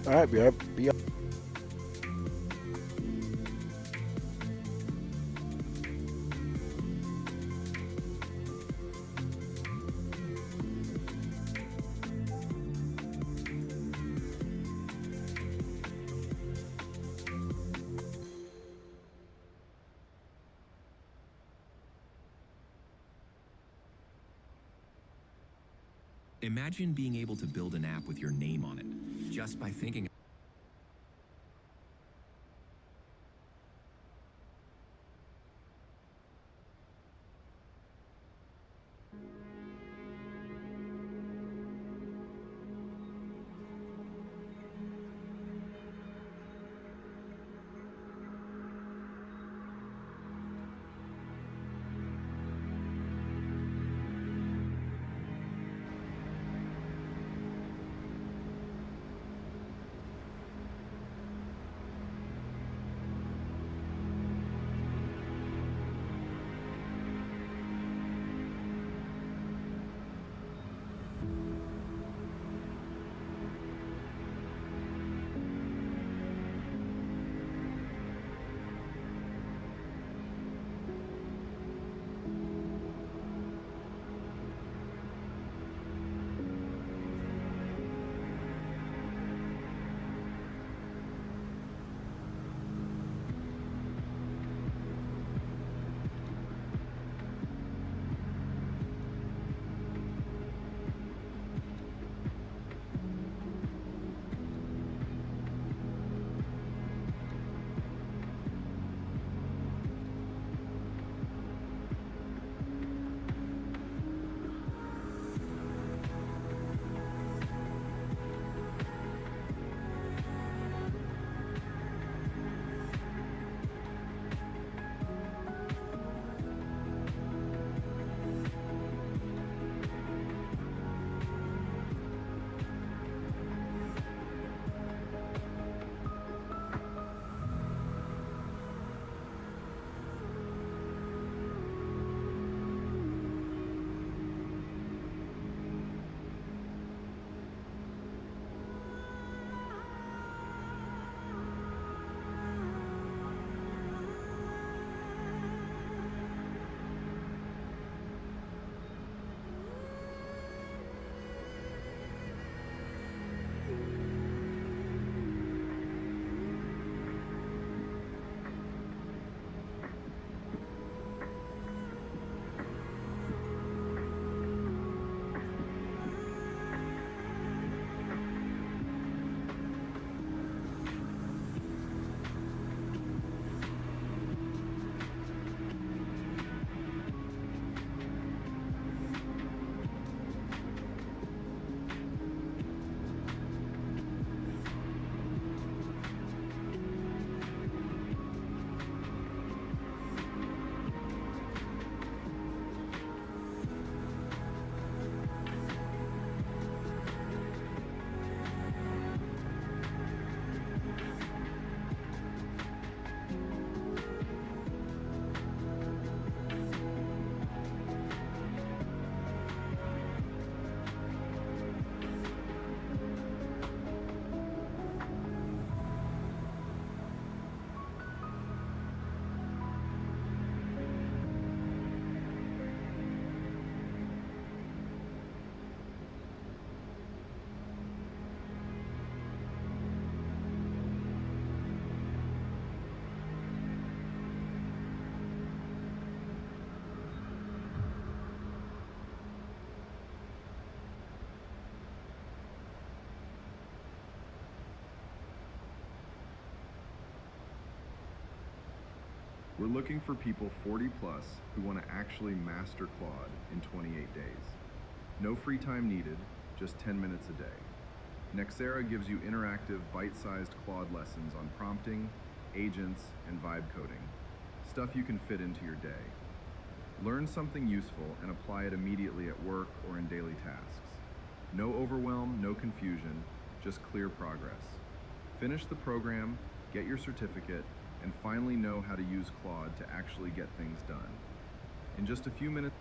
All right, be up. Imagine being able to build an app with your name on it, just by thinking. We're looking for people 40 plus who want to actually master Claude in 28 days. No free time needed, just 10 minutes a day. Nexera gives you interactive, bite-sized Claude lessons on prompting, agents, and vibe coding. Stuff you can fit into your day. Learn something useful and apply it immediately at work or in daily tasks. No overwhelm, no confusion, just clear progress. Finish the program, get your certificate, and finally know how to use Claude to actually get things done. In just a few minutes,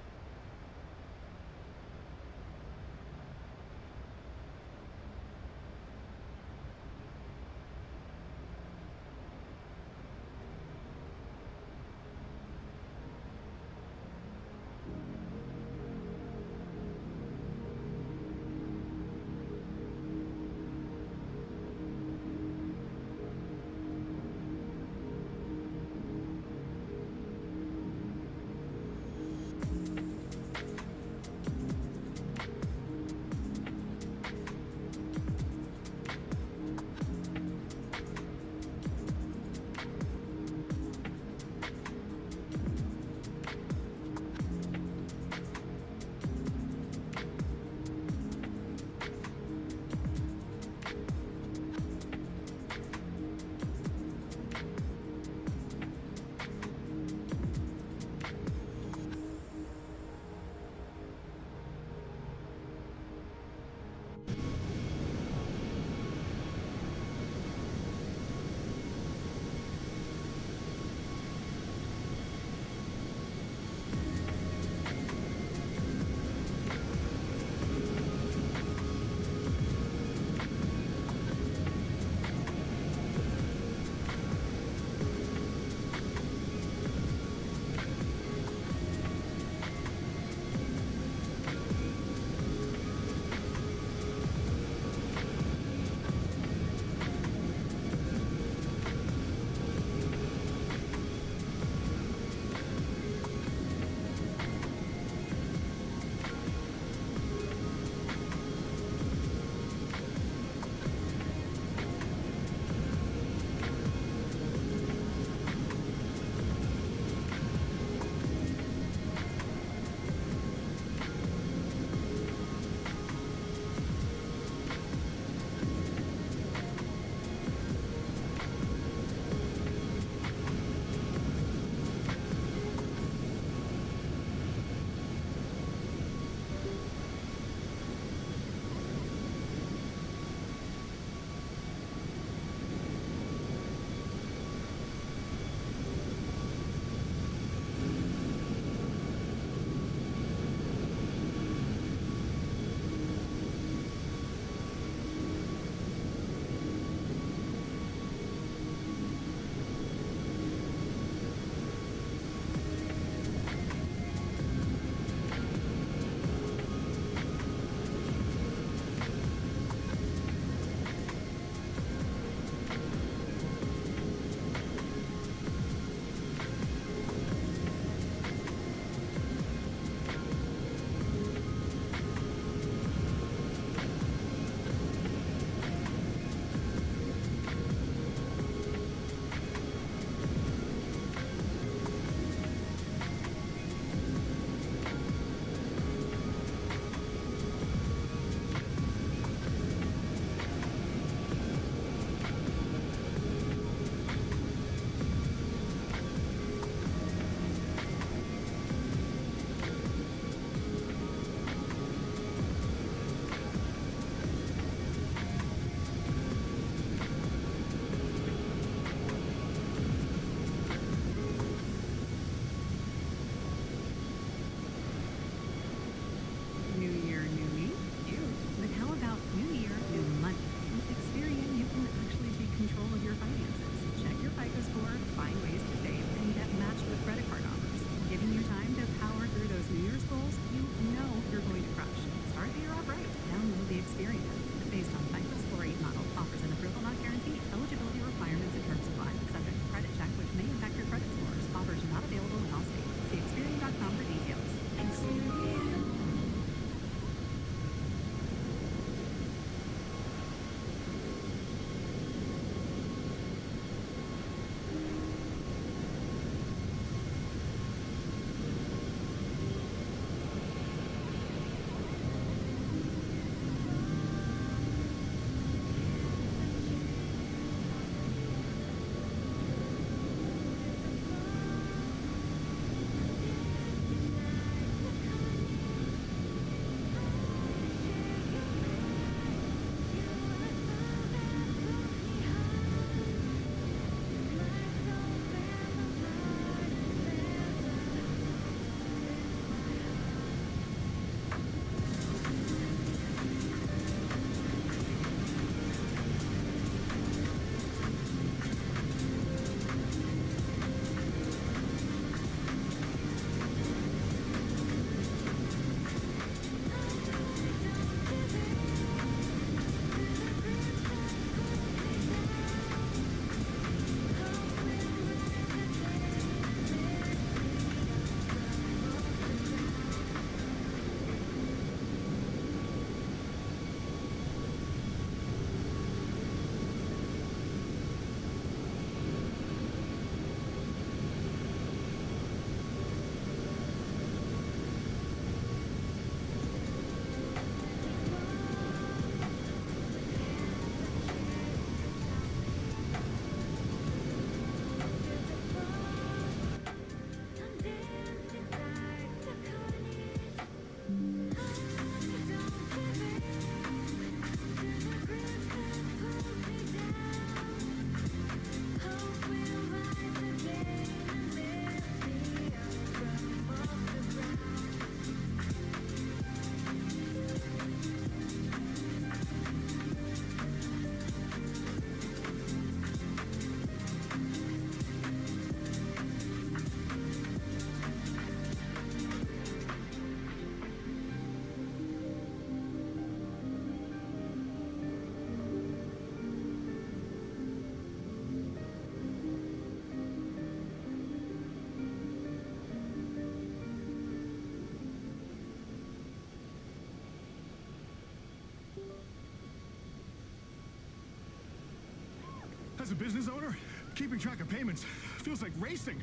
As a business owner, keeping track of payments feels like racing.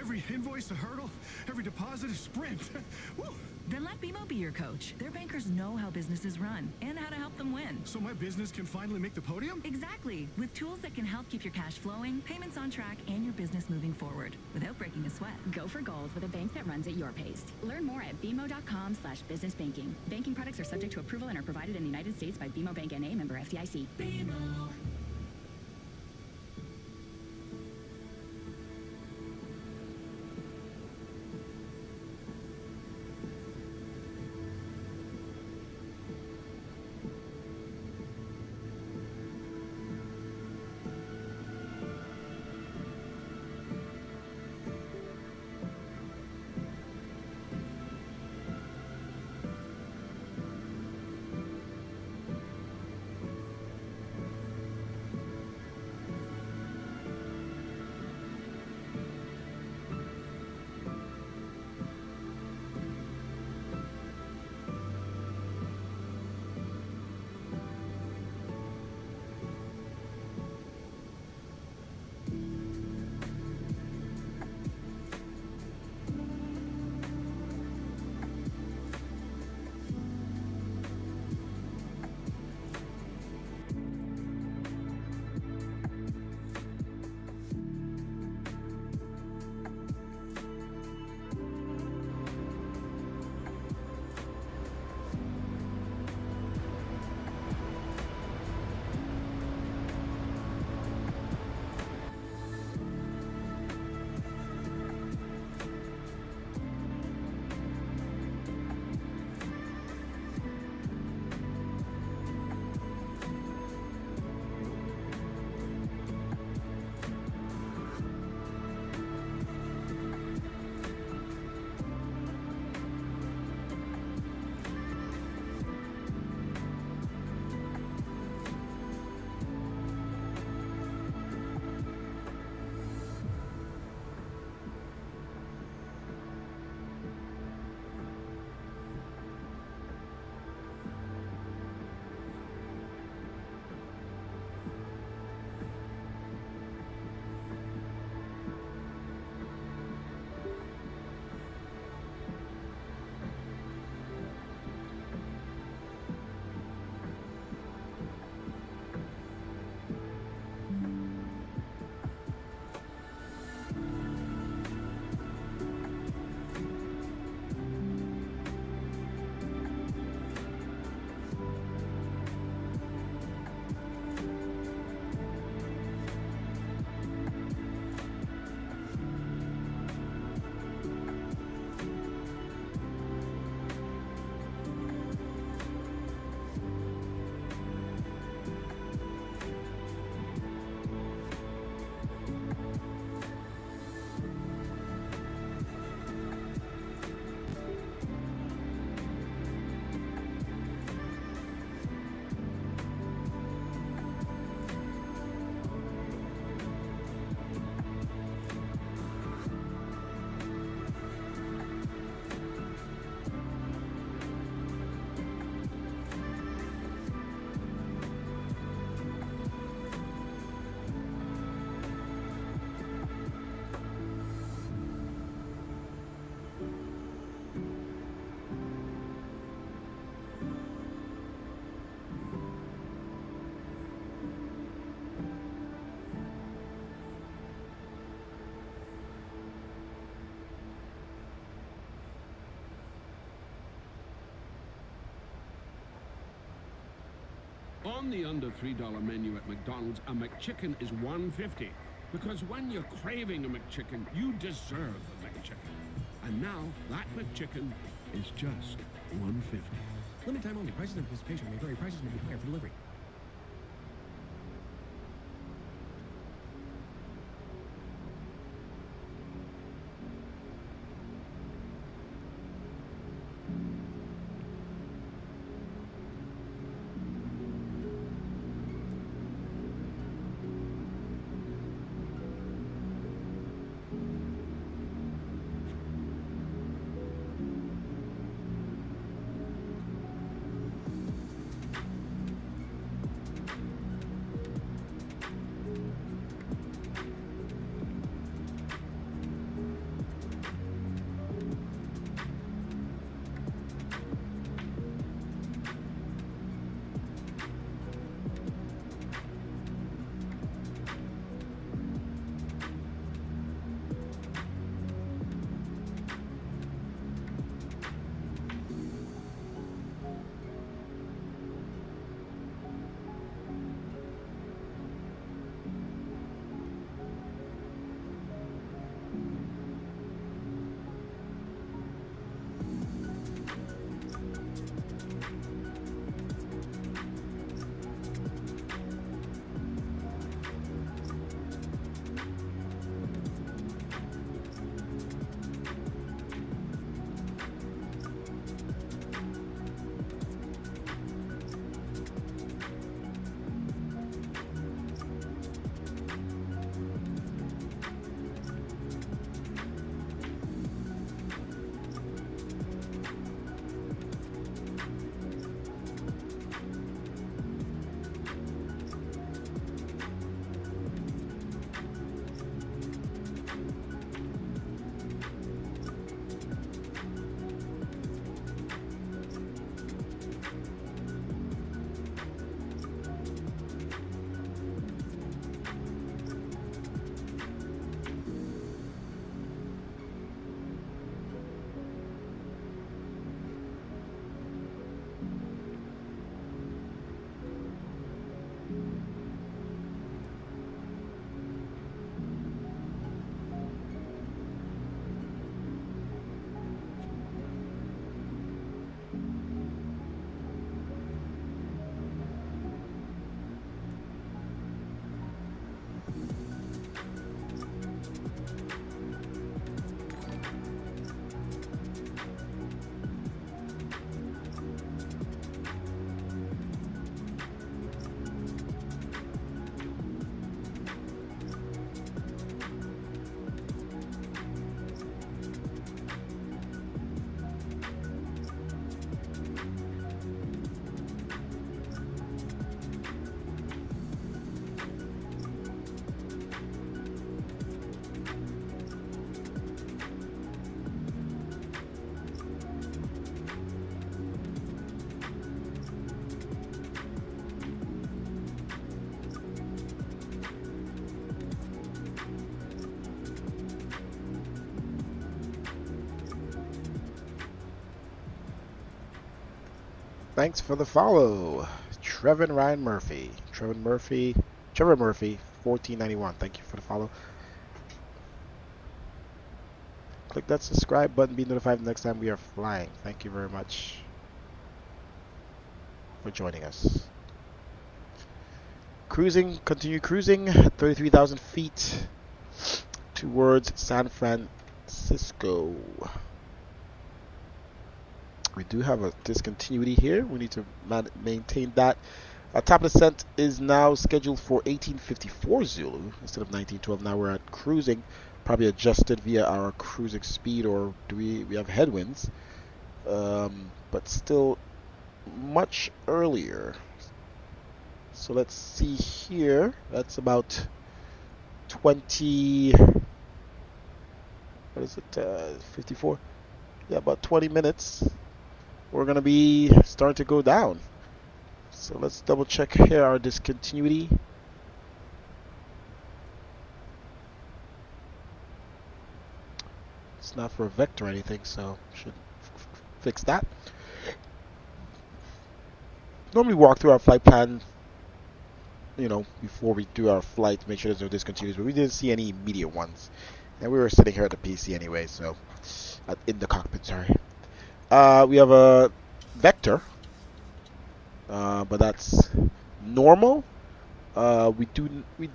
Every invoice a hurdle, every deposit a sprint. Woo. Then let BMO be your coach. Their bankers know how businesses run and how to help them win. So my business can finally make the podium? Exactly. With tools that can help keep your cash flowing, payments on track, and your business moving forward without breaking a sweat. Go for gold with a bank that runs at your pace. Learn more at bmo.com/businessbanking. Banking products are subject to approval and are provided in the United States by BMO Bank N.A., member FDIC. BMO. On the under $3 menu at McDonald's, a McChicken is $1.50. Because when you're craving a McChicken, you deserve a McChicken. And now, that McChicken is just $1.50. Limited time only. Prices and participation may vary. Prices may be higher for delivery. Thanks for the follow. Trevor Murphy, 1491. Thank you for the follow. Click that subscribe button, be notified the next time we are flying. Thank you very much for joining us. Cruising, continue cruising at 33,000 feet towards San Francisco. We do have a discontinuity here. We need to maintain that. Our top descent is now scheduled for 1854 Zulu instead of 1912. Now we're at cruising, probably adjusted via our cruising speed, or do we have headwinds? But still much earlier. So let's see here. That's about 20. What is it? 54. Yeah, about 20 minutes. We're gonna be starting to go down. So let's double check here our discontinuity. It's not for a vector or anything, so should fix that. Normally walk through our flight plan, you know, before we do our flight to make sure there's no discontinuities, but we didn't see any immediate ones. And we were sitting here at the PC anyway, so in the cockpit, sorry. We have a vector, but that's normal. We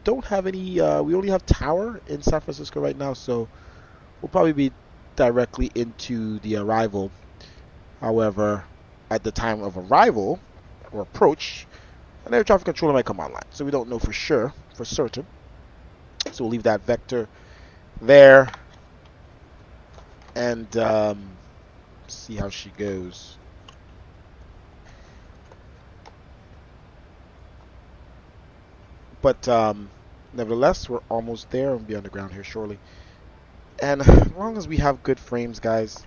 don't have any. We only have tower in San Francisco right now, so we'll probably be directly into the arrival. However, at the time of arrival or approach, an air traffic controller might come online, so we don't know for sure, for certain. So we'll leave that vector there and see how she goes. But nevertheless, we're almost there. We'll be on the ground here shortly. And as long as we have good frames, guys,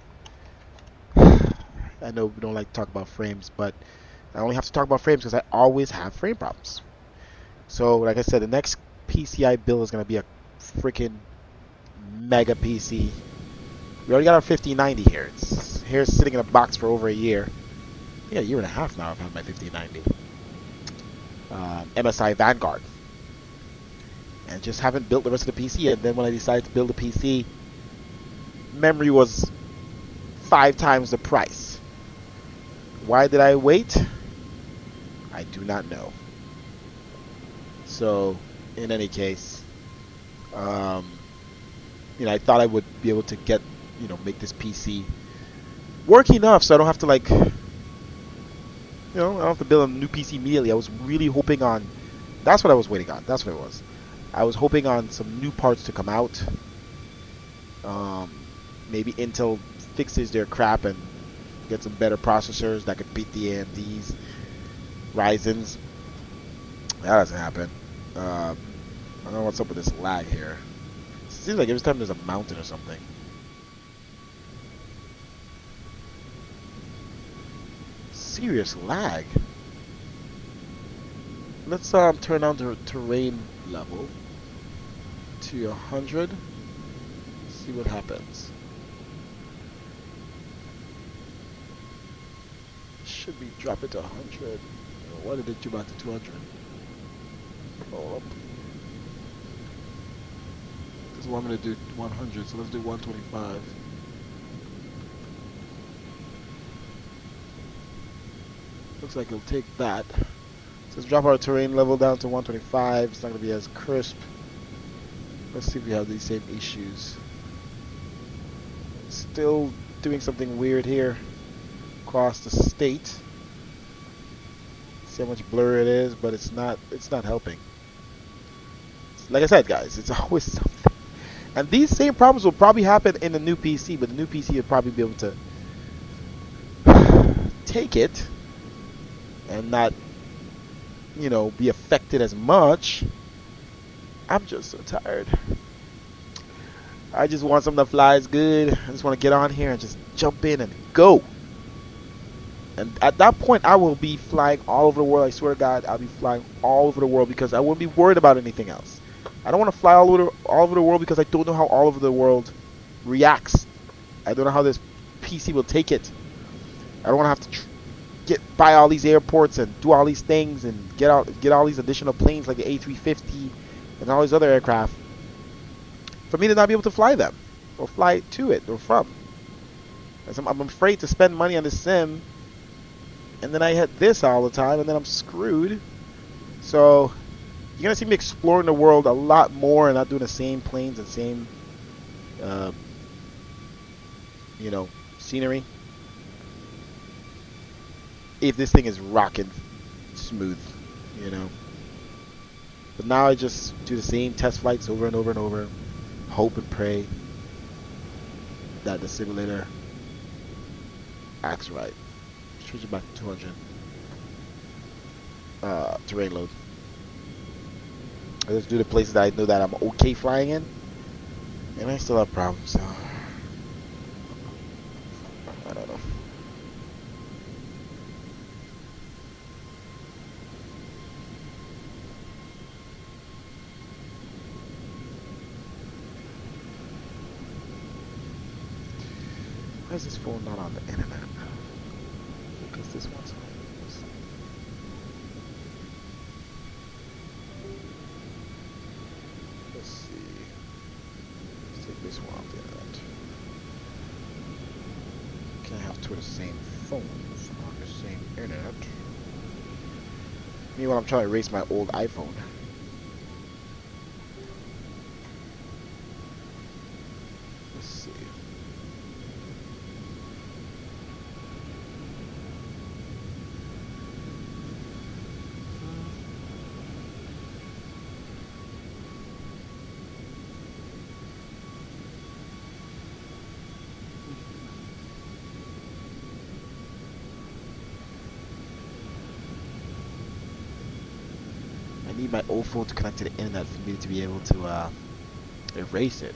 I know we don't like to talk about frames, but I only have to talk about frames because I always have frame problems. So, like I said, the next PCI build is going to be a freaking mega PC. We already got our 5090 here. It's here sitting in a box for over a year. Yeah, a year and a half now I've had my 5090. MSI Vanguard. And just haven't built the rest of the PC. And then when I decided to build a PC, memory was 5 times the price. Why did I wait? I do not know. So, in any case, you know, I thought I would be able to get, you know, make this PC work enough so I don't have to, like, you know, I don't have to build a new PC immediately. I was really hoping on, that's what I was waiting on. That's what it was. I was hoping on some new parts to come out. Maybe Intel fixes their crap and get some better processors that could beat the AMDs, Ryzen's. That doesn't happen. I don't know what's up with this lag here. It seems like every time there's a mountain or something. Serious lag. Let's turn on the terrain level to 100. See what happens. Should be drop it to 100. Why did it do back to 200? Hold up. This want me to do 100, so let's do 125. Looks like it'll take that. So let's drop our terrain level down to 125. It's not going to be as crisp. Let's see if we have these same issues. Still doing something weird here across the state. See how much blur it is, but it's not helping. Like I said, guys, it's always something. And these same problems will probably happen in the new PC, but the new PC will probably be able to take it and not, you know, be affected as much. I'm just so tired. I just want something that flies good. I just want to get on here and just jump in and go. And at that point, I will be flying all over the world. I swear to God, I'll be flying all over the world because I won't be worried about anything else. I don't want to fly all over the world because I don't know how all over the world reacts. I don't know how this PC will take it. I don't want to have to buy all these airports and do all these things and get all these additional planes like the A350 and all these other aircraft for me to not be able to fly them or fly to it or from. I'm afraid to spend money on the sim, and then I hit this all the time, and then I'm screwed. So you're gonna see me exploring the world a lot more and not doing the same planes and same, you know, scenery. If this thing is rocking smooth, you know. But now I just do the same test flights over and over and over, hope and pray that the simulator acts right. Switch it back to 200. Terrain load. I just do the places that I know that I'm okay flying in, and I still have problems. So I don't know. Why is this phone not on the internet? Because this one's on. Let's see. Let's take this one off the internet. Can't have two of the same phones on the same internet. Meanwhile, I'm trying to erase my old iPhone. Let's see. I need my old phone to connect to the internet for me to be able to erase it.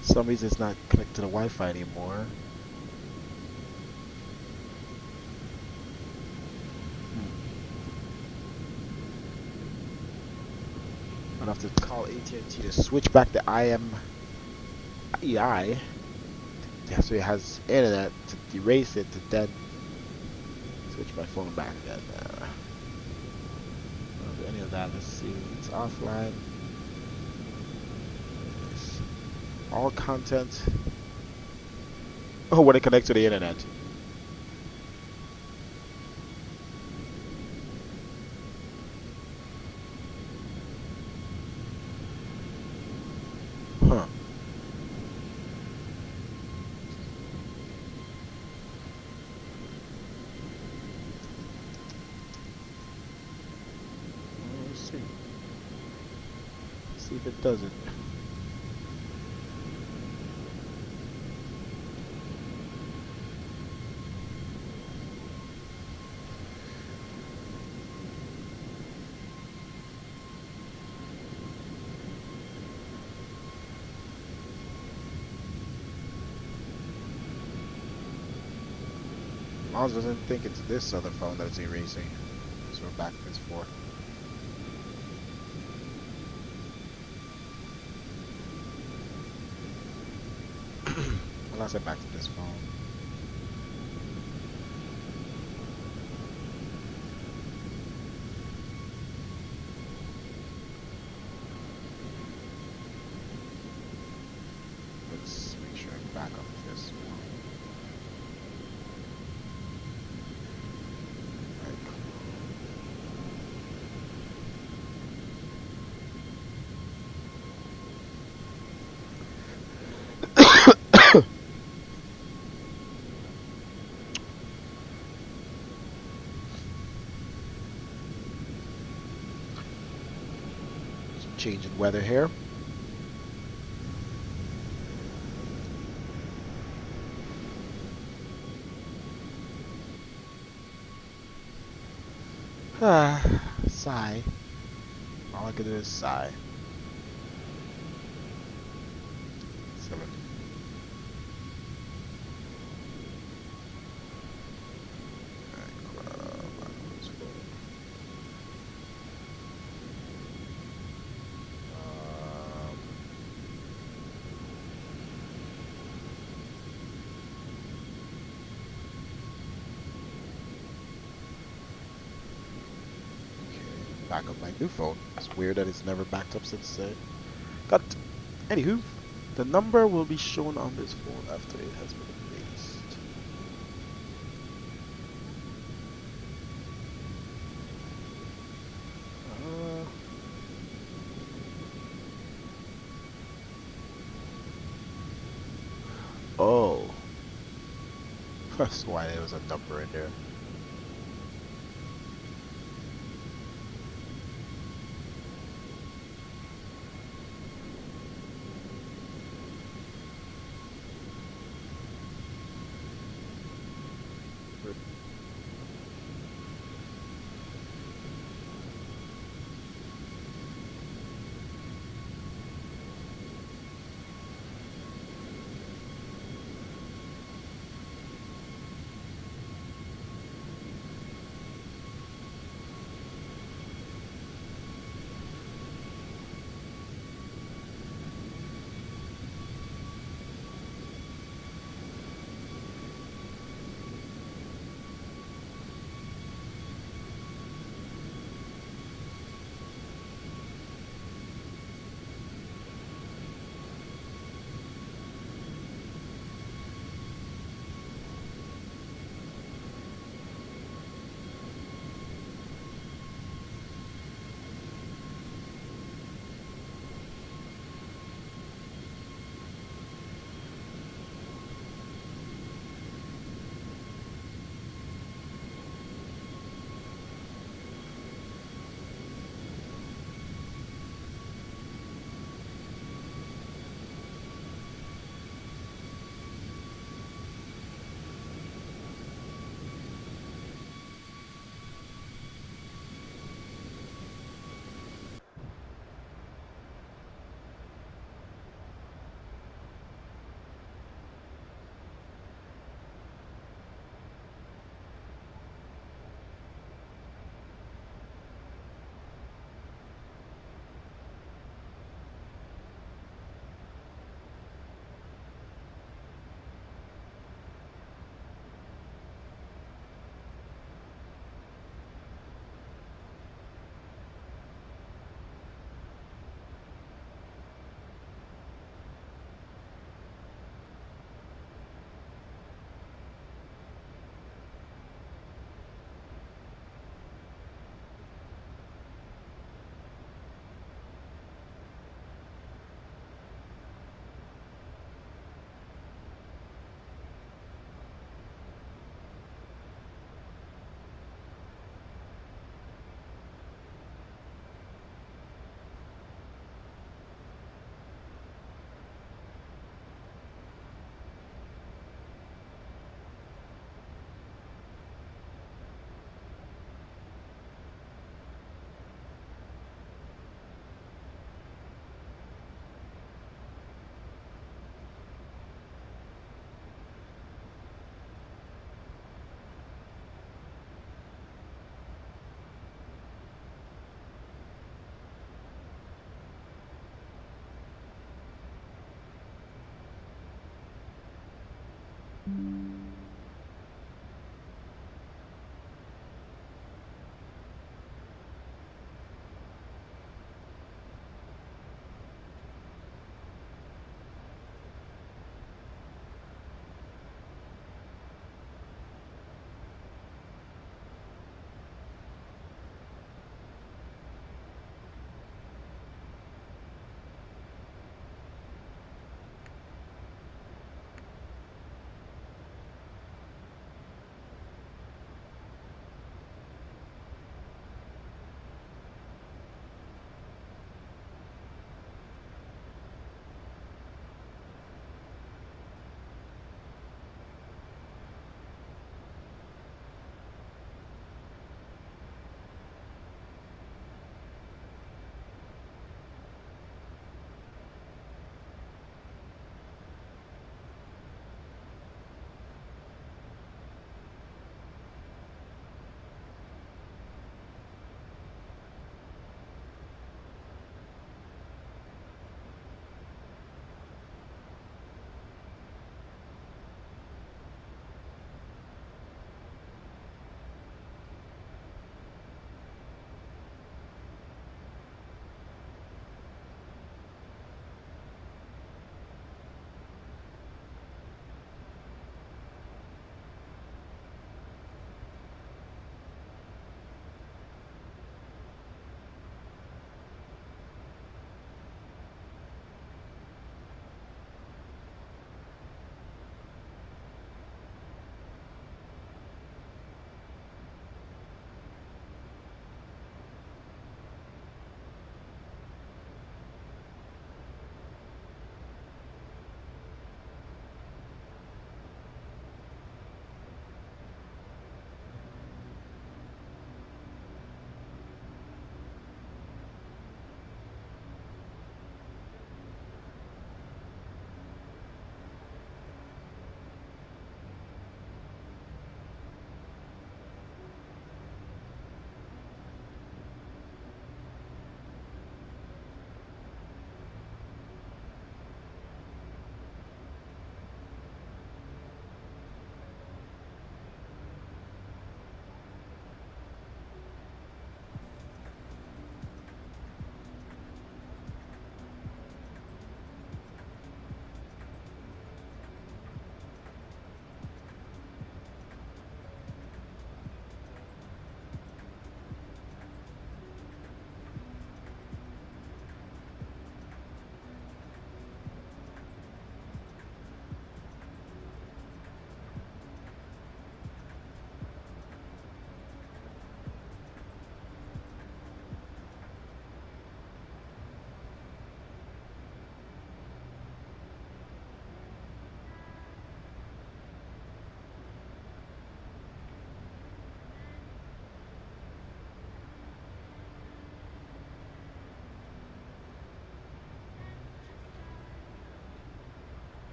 For some reason it's not connected to the Wi-Fi anymore. I'd have to call AT&T to switch back the IMEI. Yeah, so it has internet to erase it to then switch my phone back again. Don't do any of that. Let's see. It's offline. It's all content. Oh, when it connects to the internet. Huh. See if it doesn't. Miles doesn't think it's this other phone that it's erasing. So we're back to this 4. Unless I back to this phone. Let's make sure I back up this one. Change in weather here. Sigh. All I can do is sigh. 7. back up my new phone. It's weird that it's never backed up since got. Anywho, the number will be shown on this phone after it has been erased. Oh, that's why there was a number in there.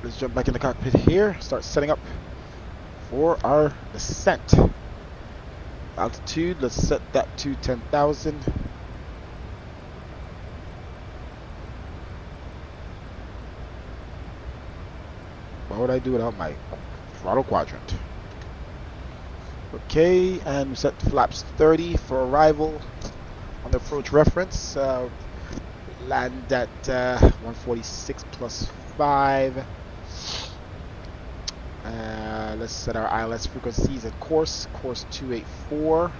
let's jump back in the cockpit here. Start setting up for our descent. Altitude, let's set that to 10,000. What would I do without my throttle quadrant? Okay, and we set flaps 30 for arrival on the approach reference. Land at 146 plus 5. Let's set our ILS frequencies at course 284.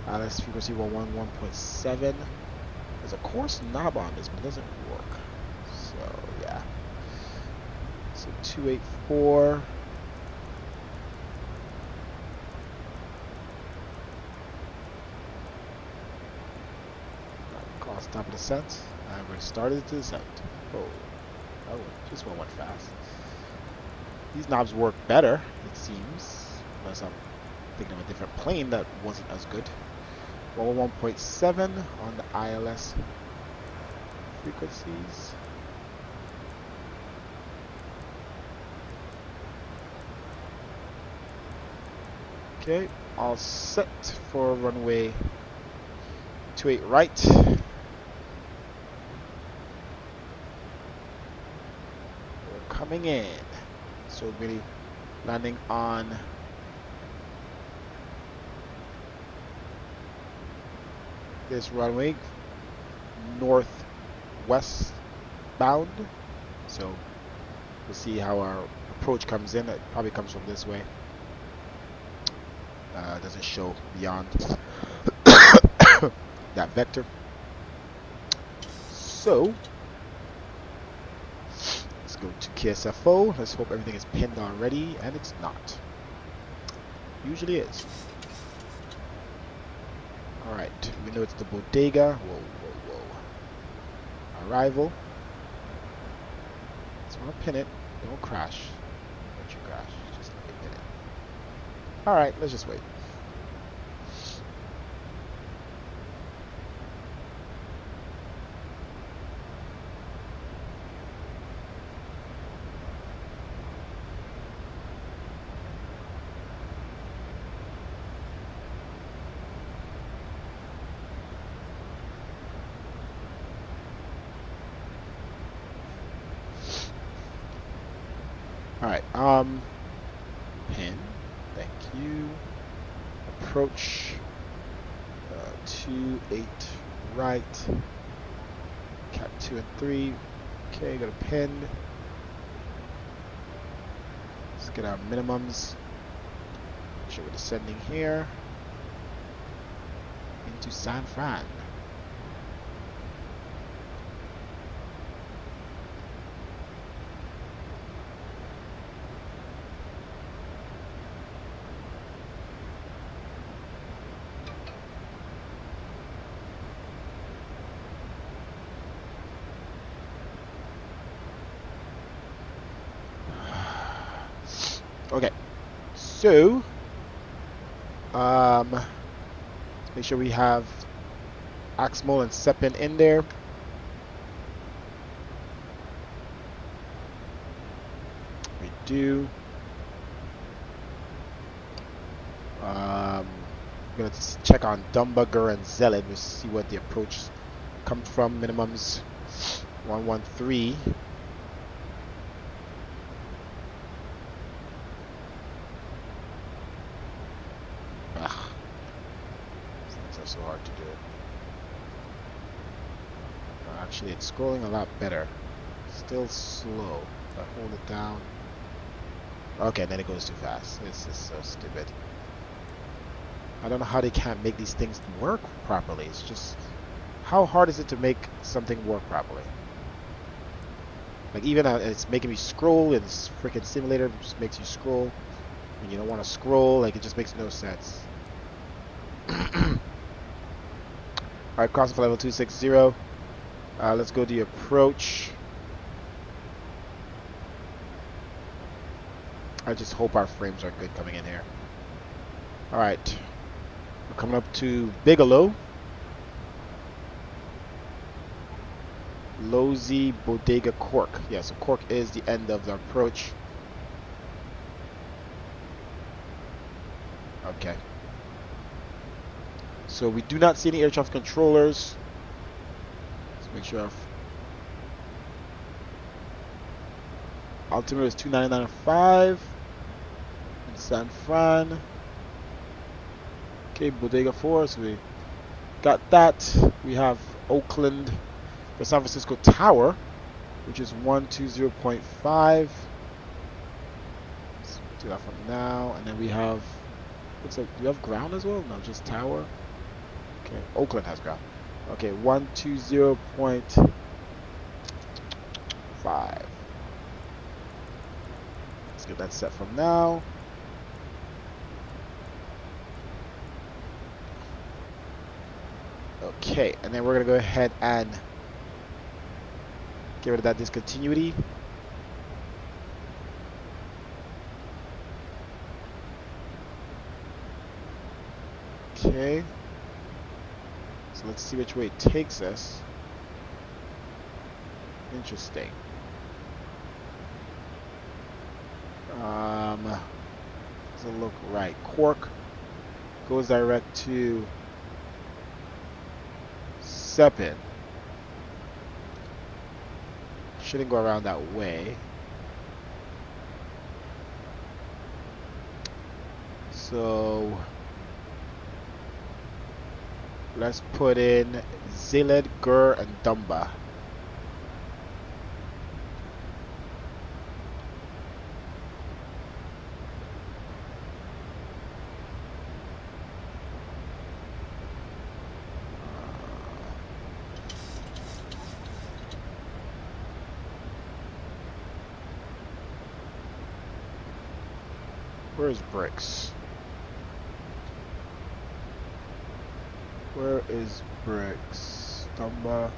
ILS frequency 111.7. There's a course knob on this, but it doesn't work. So yeah. So 284. Cross top of descent. And we're started to descent. Oh, just one went fast. These knobs work better, it seems, unless I'm thinking of a different plane that wasn't as good. 111.7 on the ILS frequencies. Okay, all set for runway 28 right. We're coming in. So we're really landing on this runway northwest bound. So we'll see how our approach comes in. It probably comes from this way. Doesn't show beyond that vector. So let's go to KSFO. Let's hope everything is pinned already, and it's not. Usually is. Alright, we know it's the bodega. Whoa. Arrival. Just want to pin it. Don't crash. Don't you crash. Just let me pin it. Alright, let's just wait. Alright, pin, thank you. Approach 28 right, cap 2 and 3. Okay, got a pin. Let's get our minimums. Make sure we're descending here into San Fran. Okay, so let's make sure we have Axmal and Sepin in there. We do. I'm gonna check on Dumbager and Zealot to see what the approach comes from. Minimums 113. So hard to do it. Actually, it's scrolling a lot better. Still slow. If I hold it down. Okay, then it goes too fast. This is so stupid. I don't know how they can't make these things work properly. It's just, how hard is it to make something work properly? Like, even it's making me scroll, and this freaking simulator just makes you scroll when you don't want to scroll. Like, it just makes no sense. Alright, crossing for level 260. Let's go to the approach. I just hope our frames are good coming in here. Alright. We're coming up to Bigelow. Lozi Bodega Cork. Yeah, so Cork is the end of the approach. Okay. So we do not see any air traffic controllers. Let's make sure our altimeter is 299.5 in San Fran. Okay, Bodega 4, so we got that. We have Oakland, the San Francisco Tower, which is 120.5. Let's do that from now. And then we have, looks like, do we have ground as well? No, just tower. Okay, Oakland has ground. Okay, 120.5. Let's get that set from now. Okay, and then we're gonna go ahead and get rid of that discontinuity. Okay, so let's see which way it takes us. Interesting. Doesn't look right. Cork goes direct to Sepin. Shouldn't go around that way. So let's put in Ziled, Gur, and Dumba. Where's Bricks? Where is Bricks? Dumba.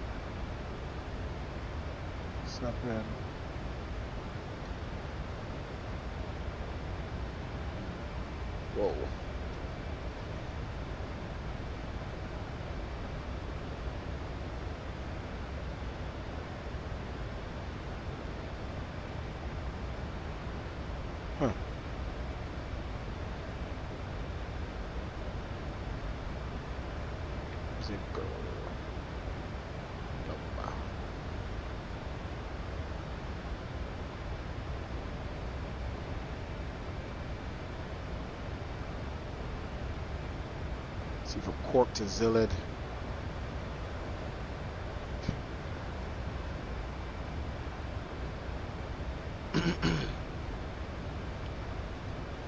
Snapin. Whoa. Huh. Go. See from Cork to Zilid.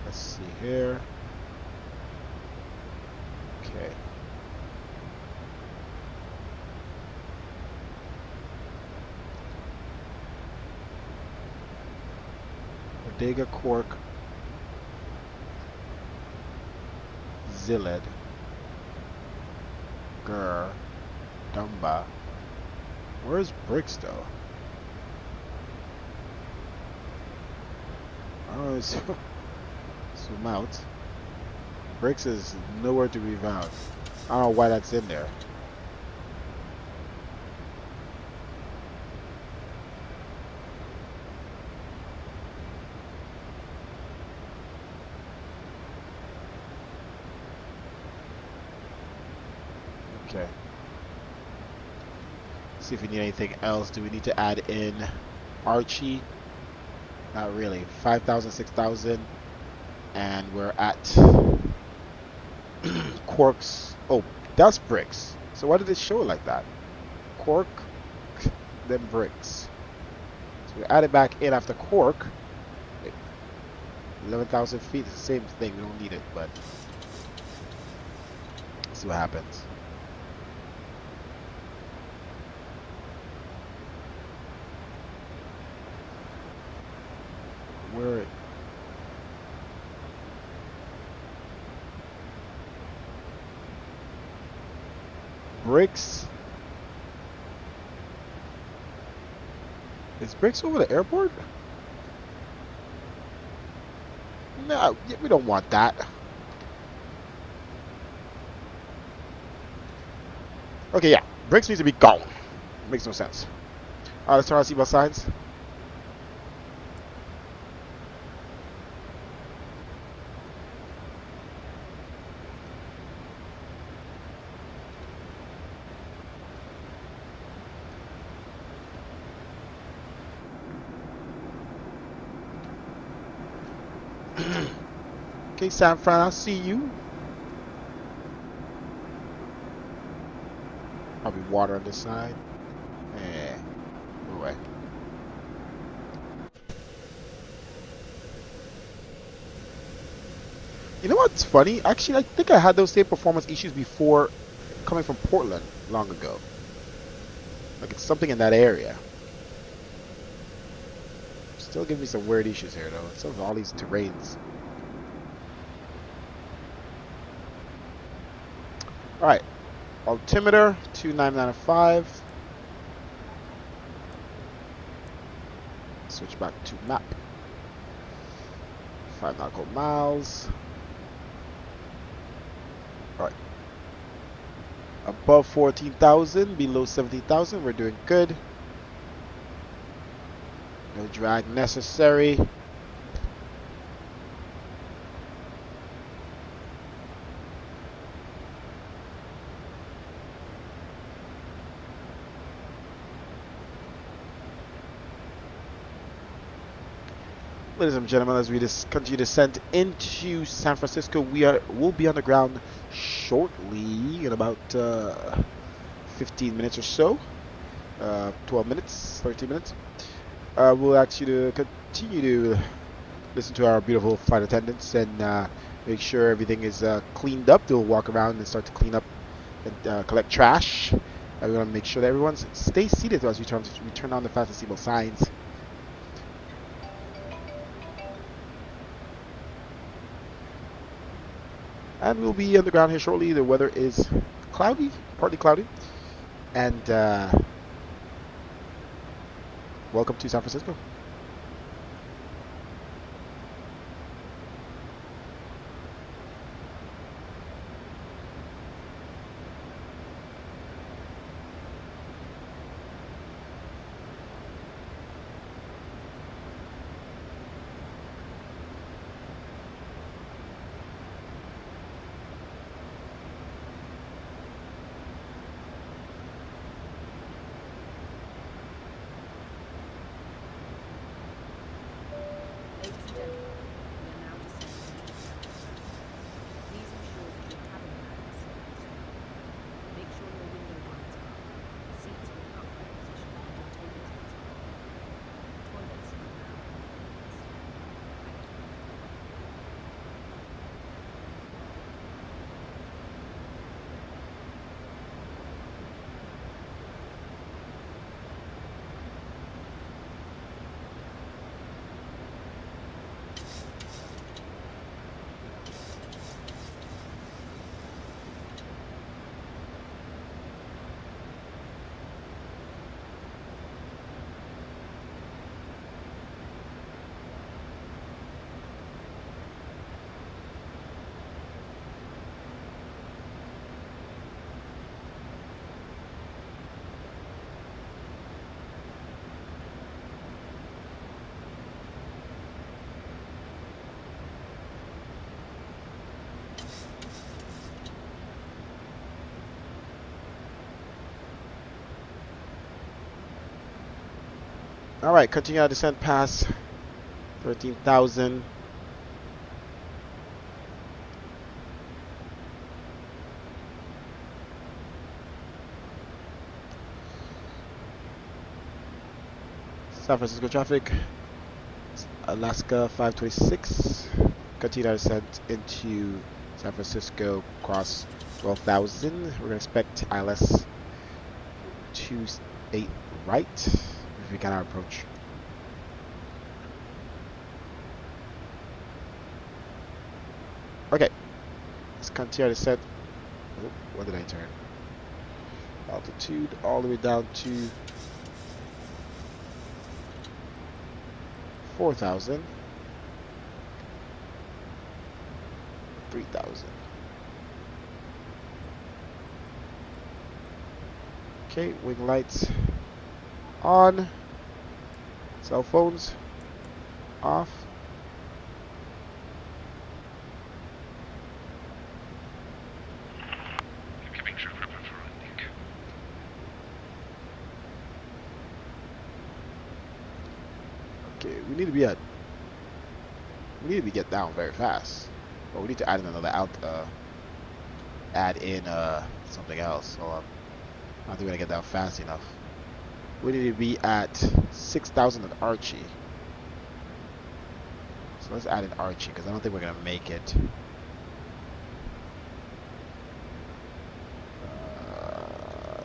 Let's see here. Okay. Bodega, Cork, Zilid, Gur, Dumba. Where's Bricks though? Oh, it's zoom out. Bricks is nowhere to be found. I don't know why that's in there. Okay. See if we need anything else. Do we need to add in Archie? Not really. 5,000, 6,000. And we're at Corks. Oh, that's Bricks. So why did it show it like that? Cork, then Bricks. So we add it back in after Cork. 11,000 feet is the same thing. We don't need it, but let's see what happens. Where Bricks? Is Bricks over the airport? No, we don't want that. Okay, yeah. Bricks needs to be gone. Makes no sense. Alright, let's turn on seatbelt signs. Okay, San Fran, I'll see you. Probably water on this side. Yeah, no way. You know what's funny? Actually, I think I had those same performance issues before coming from Portland long ago. Like it's something in that area. Still giving me some weird issues here though. Some of all these terrains. Alright. Altimeter 2995. Switch back to map. 5 nautical miles. Alright. Above 14,000, below 17,000, we're doing good. No drag necessary. Ladies and gentlemen, as we just continue to descend into San Francisco, we'll be on the ground shortly in about 15 minutes or so. 12 minutes, 13 minutes. We'll ask you to continue to listen to our beautiful flight attendants and make sure everything is cleaned up. They'll walk around and start to clean up and collect trash. We want to make sure that everyone stays seated as we turn on the fasten seatbelt signs. And we'll be on the ground here shortly. The weather is cloudy, partly cloudy. And welcome to San Francisco. Ladies and gentlemen, we are now descending into San Francisco. Please ensure that your cabin bag is safe and secure. Make sure your window blinds are up, seats are in upright position, and your table drawers are full. Toilets are now open for use. Thank you. Alright, continue our descent past 13,000. San Francisco traffic, Alaska 526. Continue our descent into San Francisco, cross 12,000. We're going to expect ILS 28 right. If we got our approach. Okay, let's continue to set. Oh, what did I turn? Altitude all the way down to 4,000, 3,000. Okay, wing lights on. Cell phones off. Okay, we need to be get down very fast. But we need to add in another something else. Hold on. I don't think we're gonna get down fast enough. We need to be at 6,000 at Archie. So let's add in Archie because I don't think we're gonna make it.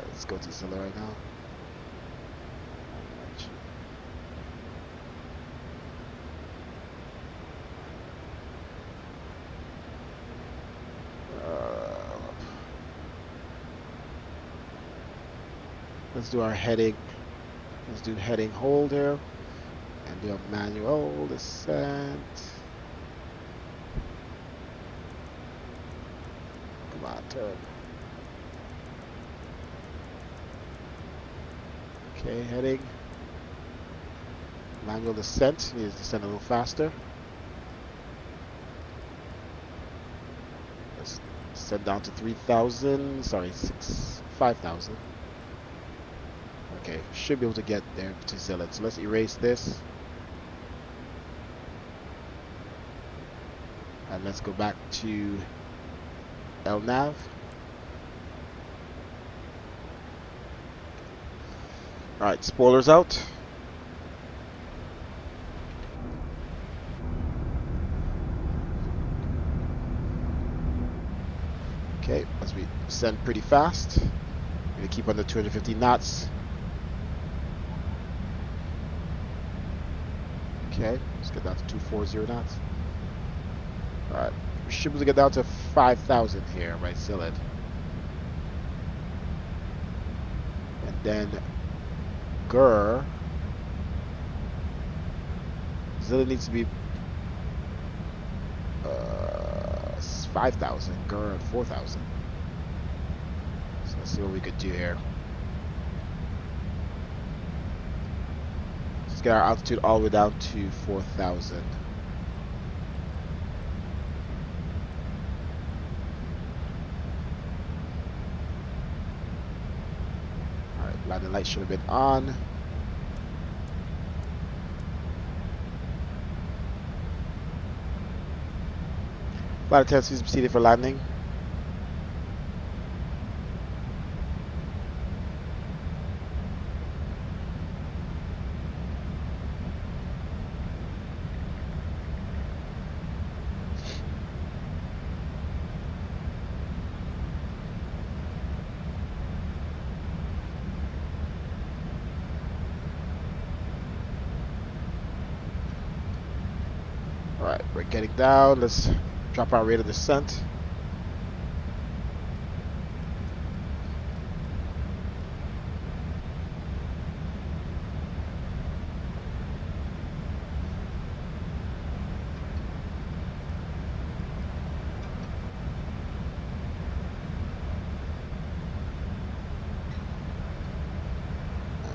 Let's go to Zilla right now. Let's do our heading. Let's do heading hold here. And do a manual descent. Come on, turn. Okay, heading. Manual descent. Need to descend a little faster. Let's descend down to 3,000. Sorry, 5,000. Okay, should be able to get there to Zilla. So let's erase this. And let's go back to LNAV. Alright, spoilers out. Okay, as we descend pretty fast. Gonna keep under 250 knots. Okay, let's get down to 240 knots. Alright, we should be able to get down to 5,000 here, right, Zilla. And then Gur. Zilla needs to be 5,000. Gur at 4,000. So let's see what we could do here. Let's get our altitude all the way down to 4,000. Alright, landing light should have been on. Flight attendants, please proceed for landing. Alright, we're getting down. Let's drop our rate of descent.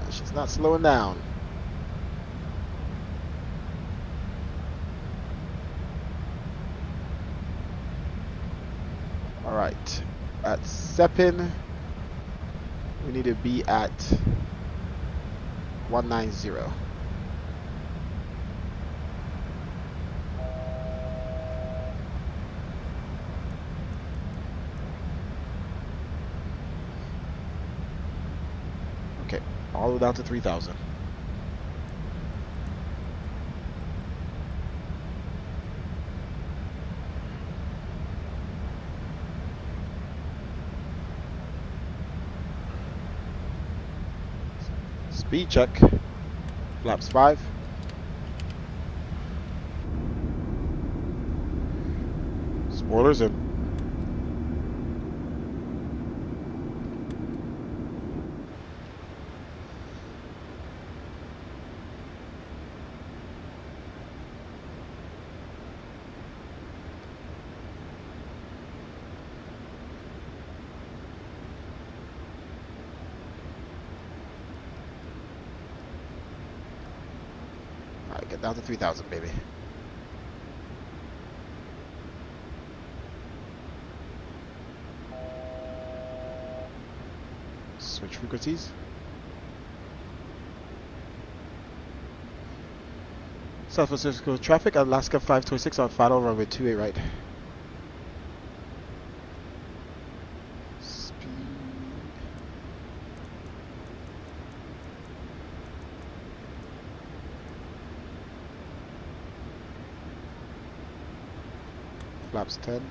She's not slowing down. Alright, at Sepin, we need to be at 190. Okay, all the way down to 3,000. Speed check. Flaps 5. Spoilers in. Alright, get down to 3,000, baby. Switch frequencies. San Francisco traffic, Alaska 526 on final runway 28 right. Speed. Flaps 10.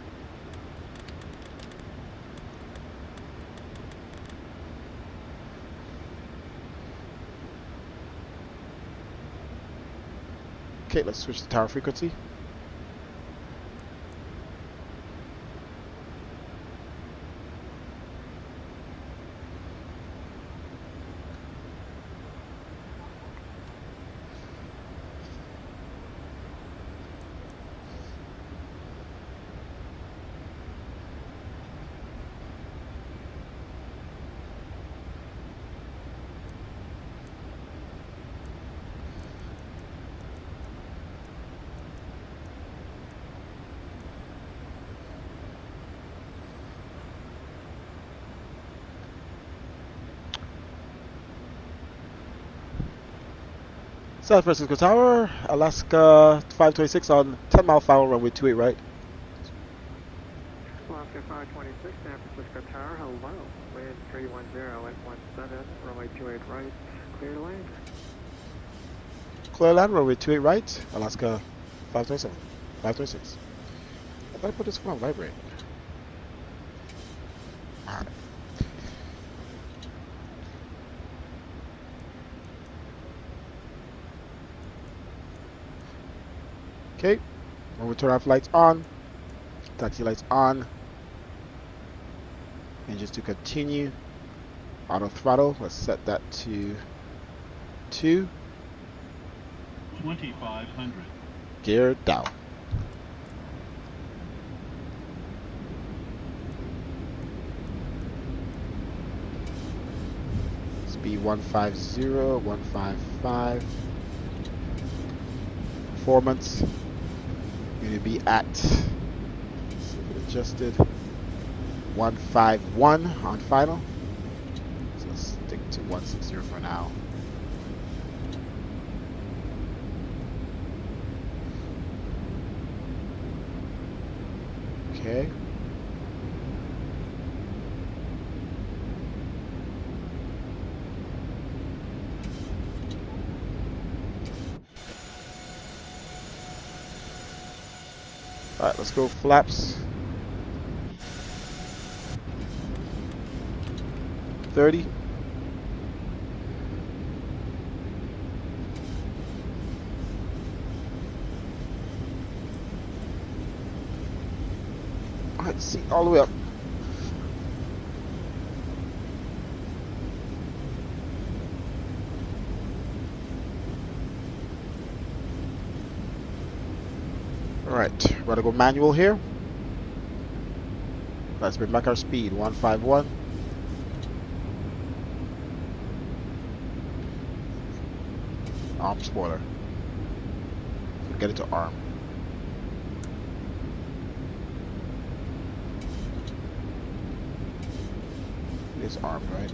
Okay, let's switch to tower frequency. San Francisco Tower, Alaska 526 on 10 mile final runway 28 right. Alaska 526, San Francisco Tower, hello. Wind 310 at 17, runway 28 right, clear to land. Clear land, runway 28 right, Alaska 527, 526. I thought I put this phone on vibrate. Alright. Okay, runway turn off lights on, taxi lights on, engines to continue, auto throttle, let's set that to 2, 2500, gear down. Speed 150, 155, performance. Going to be at, adjusted, 151 on final. So let's stick to 160 for now. Okay. Alright, let's go flaps. 30. Alright, see all the way up. Alright, we're gonna go manual here. Let's bring back our speed, 151. Arm spoiler. Get it to arm. It is armed, right?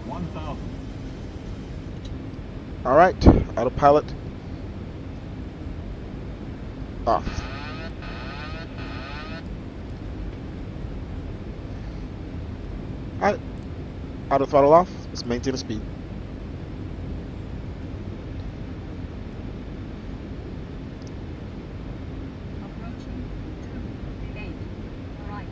1000. Alright, autopilot off. Alright, auto throttle off. Let's maintain the speed. Approaching 28 right.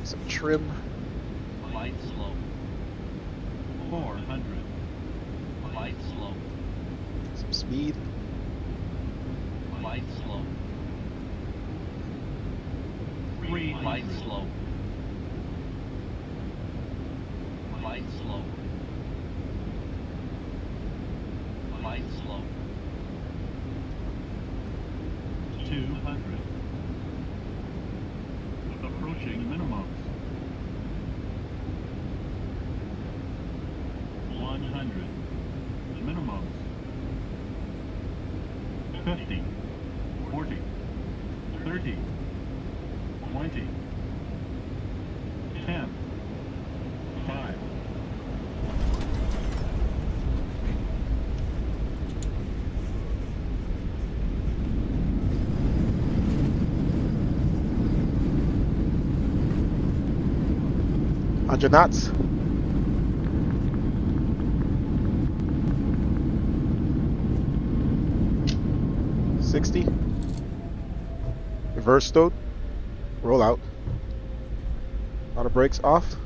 Some trim. Light slow. 400. Light slow. Some speed. Light slow. 3 light slow. Light slow. slow. 200. Approaching minimums. 100. Minimums. 50. 40. 30. 20. 10. 5. Hundred knots. $60. Reverse stowed. Roll out. Auto brakes off.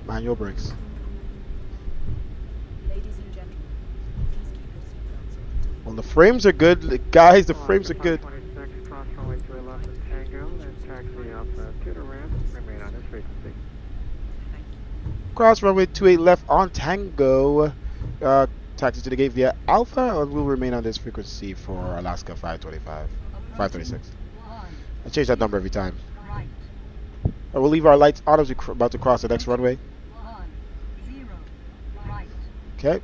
Manual brakes. Ladies and gentlemen, please keep your seatbelts on. Well, the frames are good, guys. The frames are good. 526, cross runway 28 left and Tango, then taxi up to the ramp, remain on this frequency. Cross runway 28 left on Tango. Taxi to the gate via Alpha, and we'll remain on this frequency for Alaska 526. I change that number every time. I will leave our lights on as we're about to cross the next runway. Okay.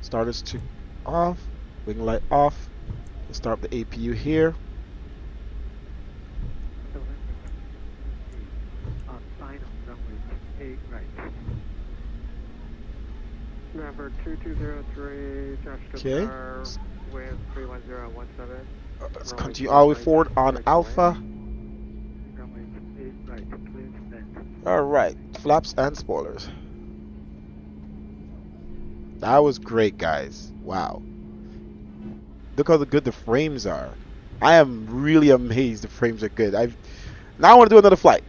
Starters to off. Wing light off. Let's start the APU here. Number 2203, Okay. car with 31017. Let's continue all the way forward on Alpha. Alright, flaps and spoilers. That was great, guys. Wow. Look how good the frames are. I am really amazed the frames are good. Now I want to do another flight.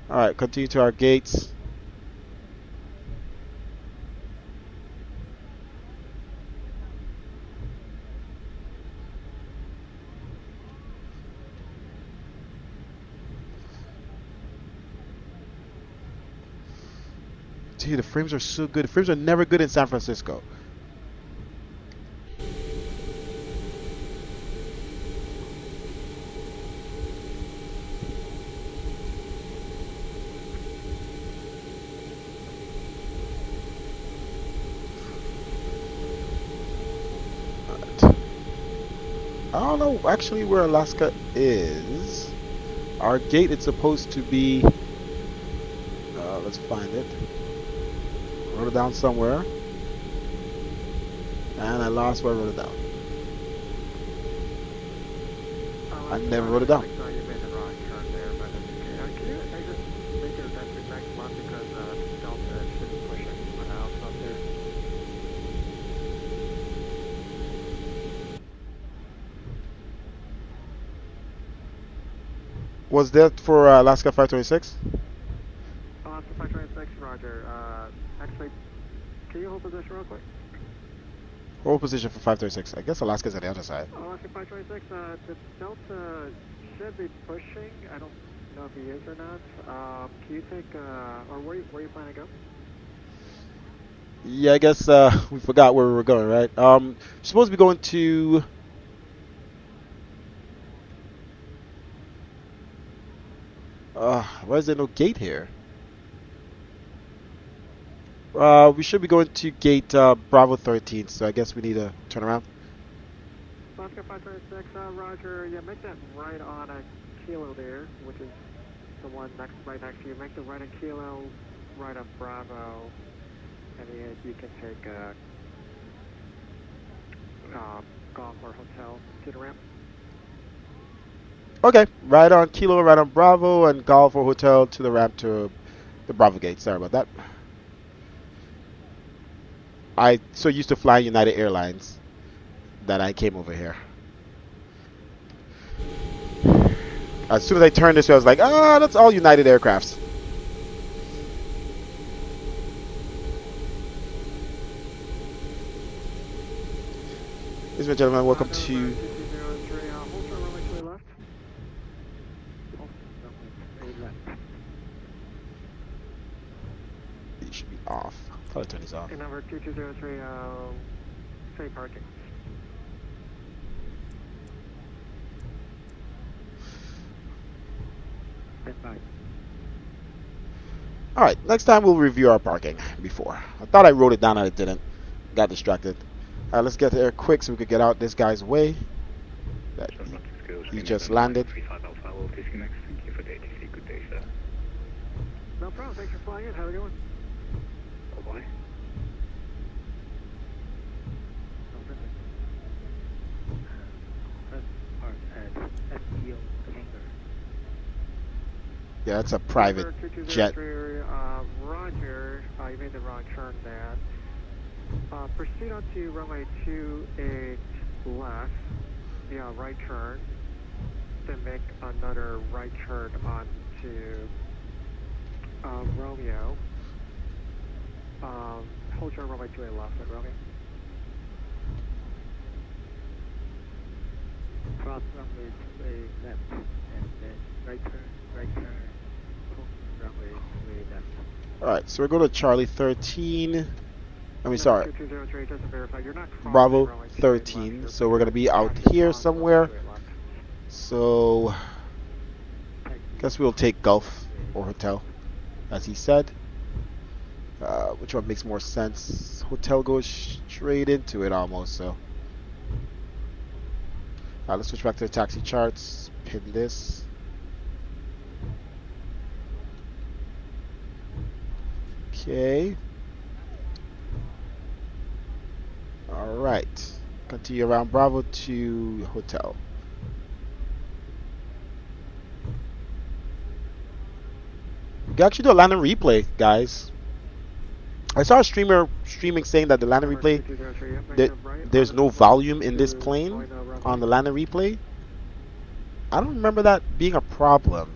Alright, continue to our gates. Dude, the frames are so good. The frames are never good in San Francisco. I don't know actually where Alaska is. Our gate is supposed to be, let's find it. Wrote it down somewhere. And I lost where I wrote it down. I never wrote it down. Was that for Alaska 526? Alaska 526, roger. Actually, can you hold position real quick? Hold position for 536. I guess Alaska's on the other side. Alaska 526, the Delta should be pushing. I don't know if he is or not. Can you take, or where you planning to go? Yeah, I guess we forgot where we were going, right? We're supposed to be going to... why is there no gate here? We should be going to gate Bravo 13, so I guess we need to turn around. Alaska 526, roger. Yeah, make that right on a Kilo there, which is the one right next to you. Make the right on Kilo, right on Bravo, and then you can take Golf or Hotel to the ramp. Okay, right on Kilo, right on Bravo, and Golf or Hotel to the ramp to the Bravo gate. Sorry about that. I so used to fly United Airlines that I came over here. As soon as I turned this way, I was like, ah, that's all United aircrafts. Ladies and gentlemen, welcome to... off. Probably turn these off. And number 2203, say parking. Alright, next time we'll review our parking before. I thought I wrote it down and I didn't. Got distracted. Alright, let's get there quick so we could get out this guy's way. That he just landed. No problem, thanks for flying in. How are you doing? Oh boy. Yeah, it's a private jet. Roger, you made the wrong turn there. Proceed on to runway 28 left, via right turn, then make another right turn onto Romeo. Hold turn runway 28 left at Romeo. Cross runway 28 left, and then right turn. Alright, so we're going to Charlie 13. I mean, sorry. 2203, just to verify, you're not Bravo 13. So we're going to be out here somewhere. So, guess we'll take Gulf or Hotel, as he said. Which one makes more sense? Hotel goes straight into it almost, so. Let's switch back to the taxi charts. Pin this. Okay. Alright. Continue around Bravo to Hotel. We can actually do a landing replay, guys. I saw a streamer streaming saying that the landing replay, there's no volume in this plane on the landing replay. I don't remember that being a problem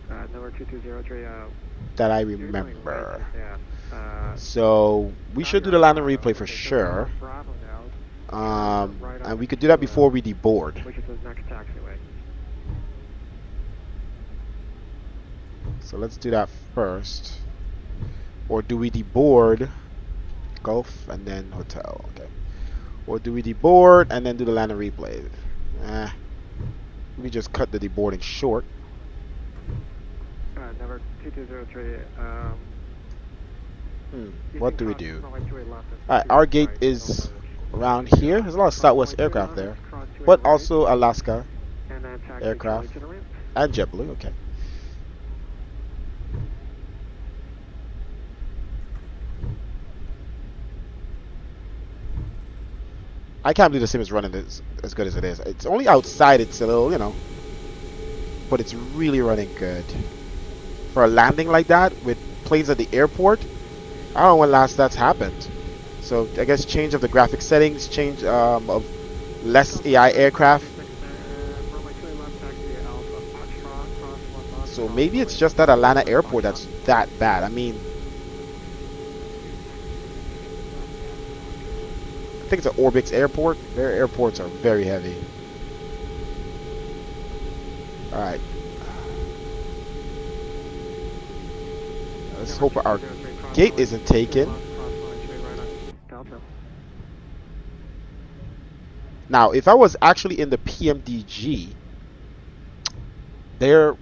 that I remember. So we should do the landing replay for sure. And we could do that before we deboard. So let's do that first. Or do we deboard Gulf and then Hotel? Okay. Or do we deboard and then do the landing replay? We just cut the deboarding short. Number 2203. What do we do? Alright, our gate is around here. There's a lot of Southwest aircraft there, but also Alaska aircraft and JetBlue. Okay. I can't believe the sim is running as good as it is. It's only outside, it's a little, you know, but it's really running good. For a landing like that with planes at the airport, I don't know when last that's happened. So I guess change of the graphic settings, change of less AI aircraft. So maybe it's just that Atlanta airport that's that bad. I mean, I think it's an Orbix airport. Their airports are very heavy. Alright. Let's hope our gate isn't taken. Now, if I was actually in the PMDG, their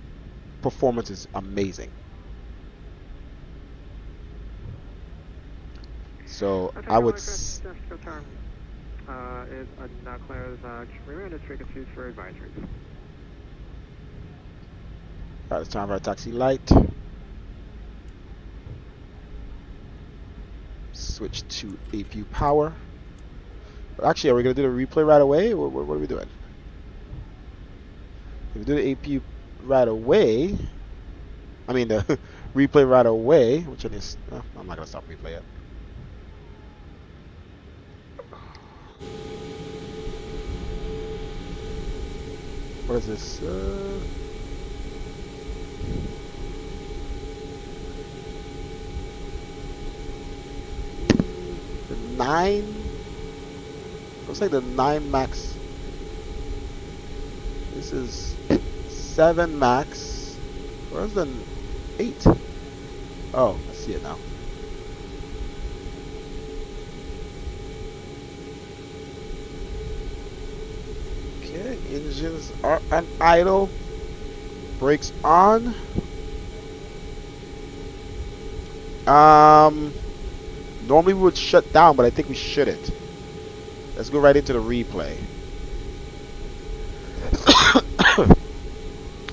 performance is amazing. So I would. Is not clear as remain as frequencies for advisories. Alright, let's turn off our taxi light. Switch to APU power. Actually, are we going to do the replay right away? What are we doing? If we do the APU right away, I mean the replay right away, which one is, I'm not going to stop replay yet. What is this? The 9? Looks like the 9 max. This is 7 max. Where's the 8? Oh, I see it now. Engines are on idle. Brakes on. Normally we would shut down, but I think we shouldn't. Let's go right into the replay.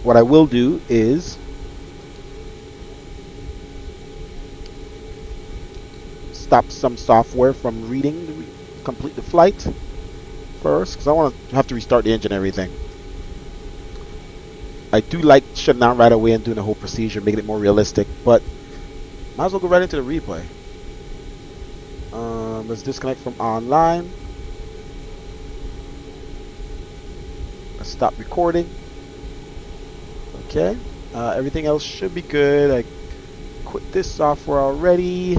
What I will do is stop some software from reading, complete the flight first, because I want to have to restart the engine and everything. I do like shutting down right away and doing the whole procedure, making it more realistic, but might as well go right into the replay. Let's disconnect from online. Let's stop recording. Okay, everything else should be good. I quit this software already.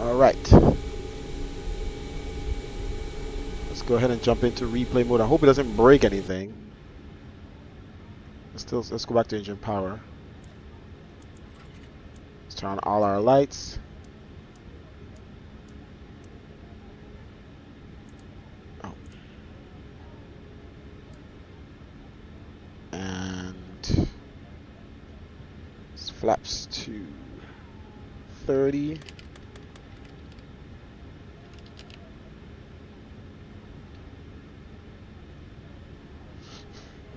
Alright. Let's go ahead and jump into replay mode. I hope it doesn't break anything. Let's go back to engine power. Let's turn on all our lights. Oh. And flaps to 30.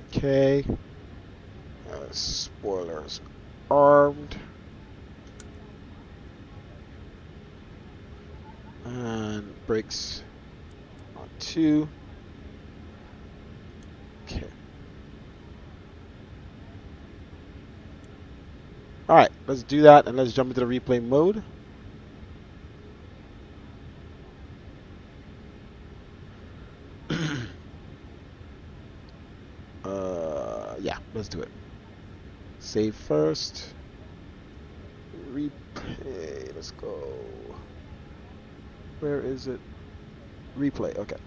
Okay. Spoilers armed. And brakes on 2. Okay. Alright, let's do that and let's jump into the replay mode. Yeah, let's do it. Save first. Replay. Let's go. Where is it? Replay. Okay.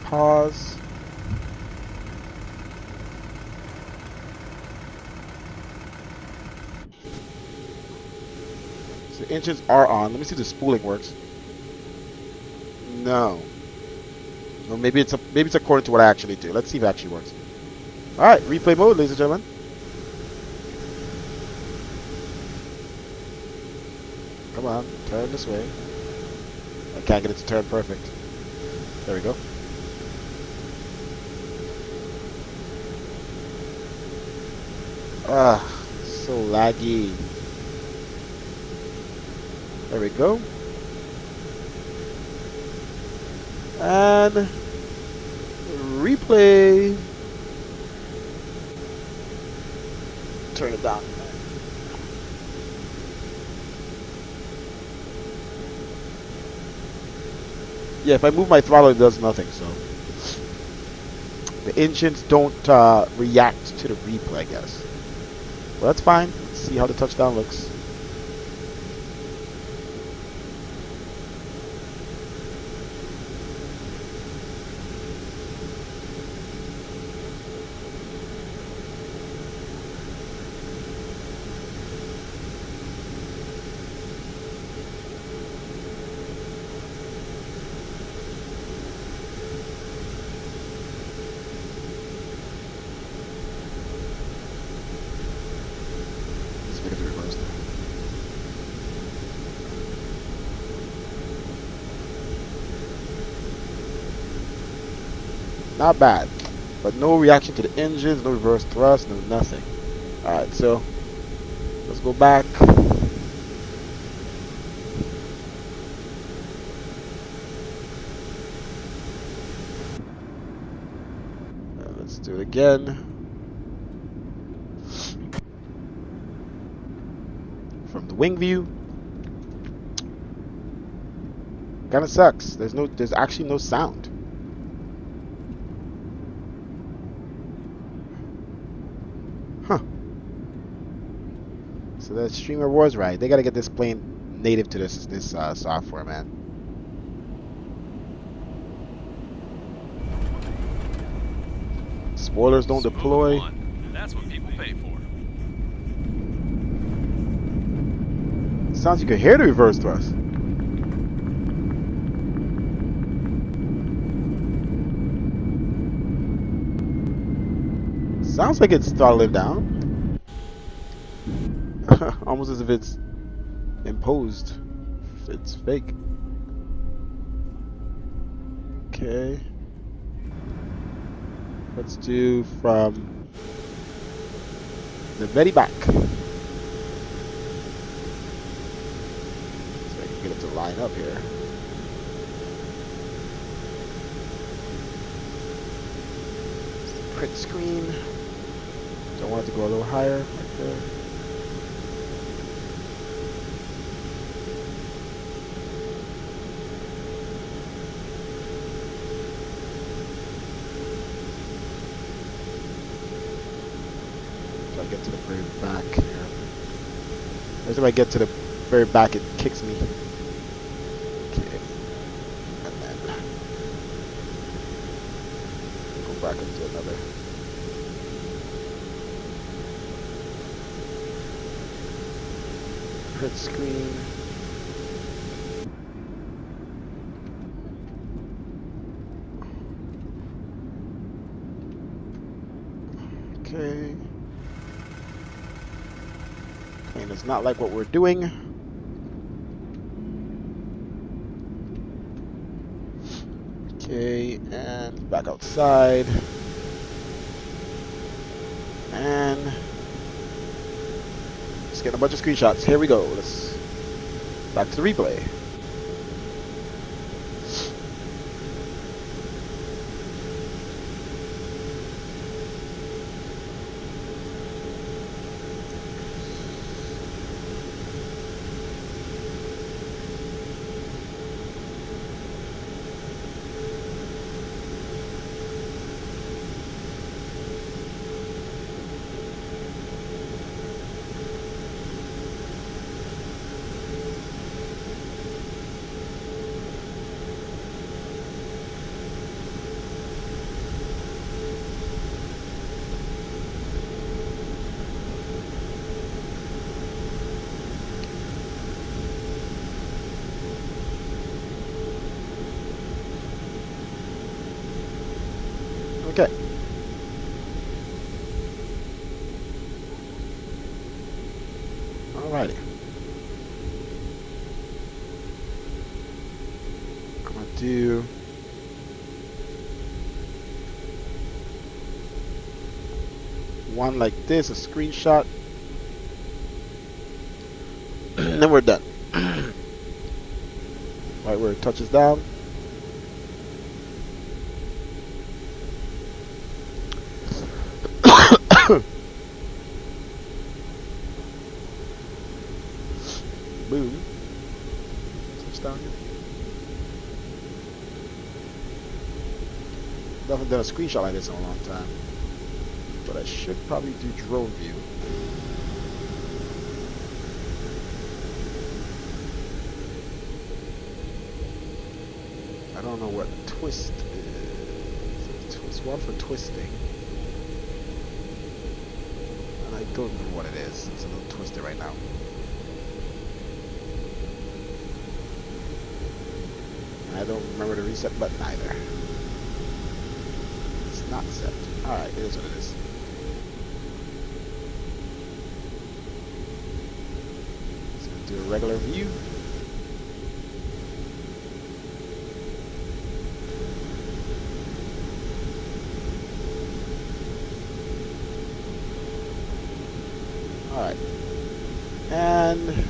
Pause. So engines are on. Let me see if the spooling works. No. Or maybe it's according to what I actually do. Let's see if it actually works. All right, replay mode, ladies and gentlemen. Come on, turn this way. I can't get it to turn perfect. There we go. Ah, so laggy. There we go. And replay. Turn it down. Yeah, if I move my throttle, it does nothing. So the engines don't react to the replay, I guess. Well, that's fine. Let's see how the touchdown looks. Not bad, but no reaction to the engines, no reverse thrust, no nothing. Alright, so let's go back. Let's do it again. From the wing view. Kinda sucks. There's actually no sound. So the streamer was right. They gotta get this plane native to this software, man. Spoilers don't deploy. That's what people pay for. Sounds you can hear the reverse thrust. Sounds like it's throttling down. Almost as if it's imposed. It's fake. Okay. Let's do from the very back. So I can get it to line up here. Print screen. Don't want it to go a little higher, like there. So I get to the very back here. Every time I get to the very back, it kicks me. Okay. And then go back into another. Print screen. Okay. Plane does not like what we're doing. Okay, and back outside. And just getting a bunch of screenshots. Here we go. Let's back to the replay. Okay. Alrighty. I'm gonna do one like this, a screenshot, and then we're done. Right where it touches down. Boom. Touch down here. Haven't done a screenshot like this in a long time. But I should probably do drone view. I don't know what twist is. Twist one for twisting. And I don't know what it is. It's a little twisted right now. I don't remember the reset button either. It's not set. Alright, it is what it is. Just gonna do a regular view. Alright. And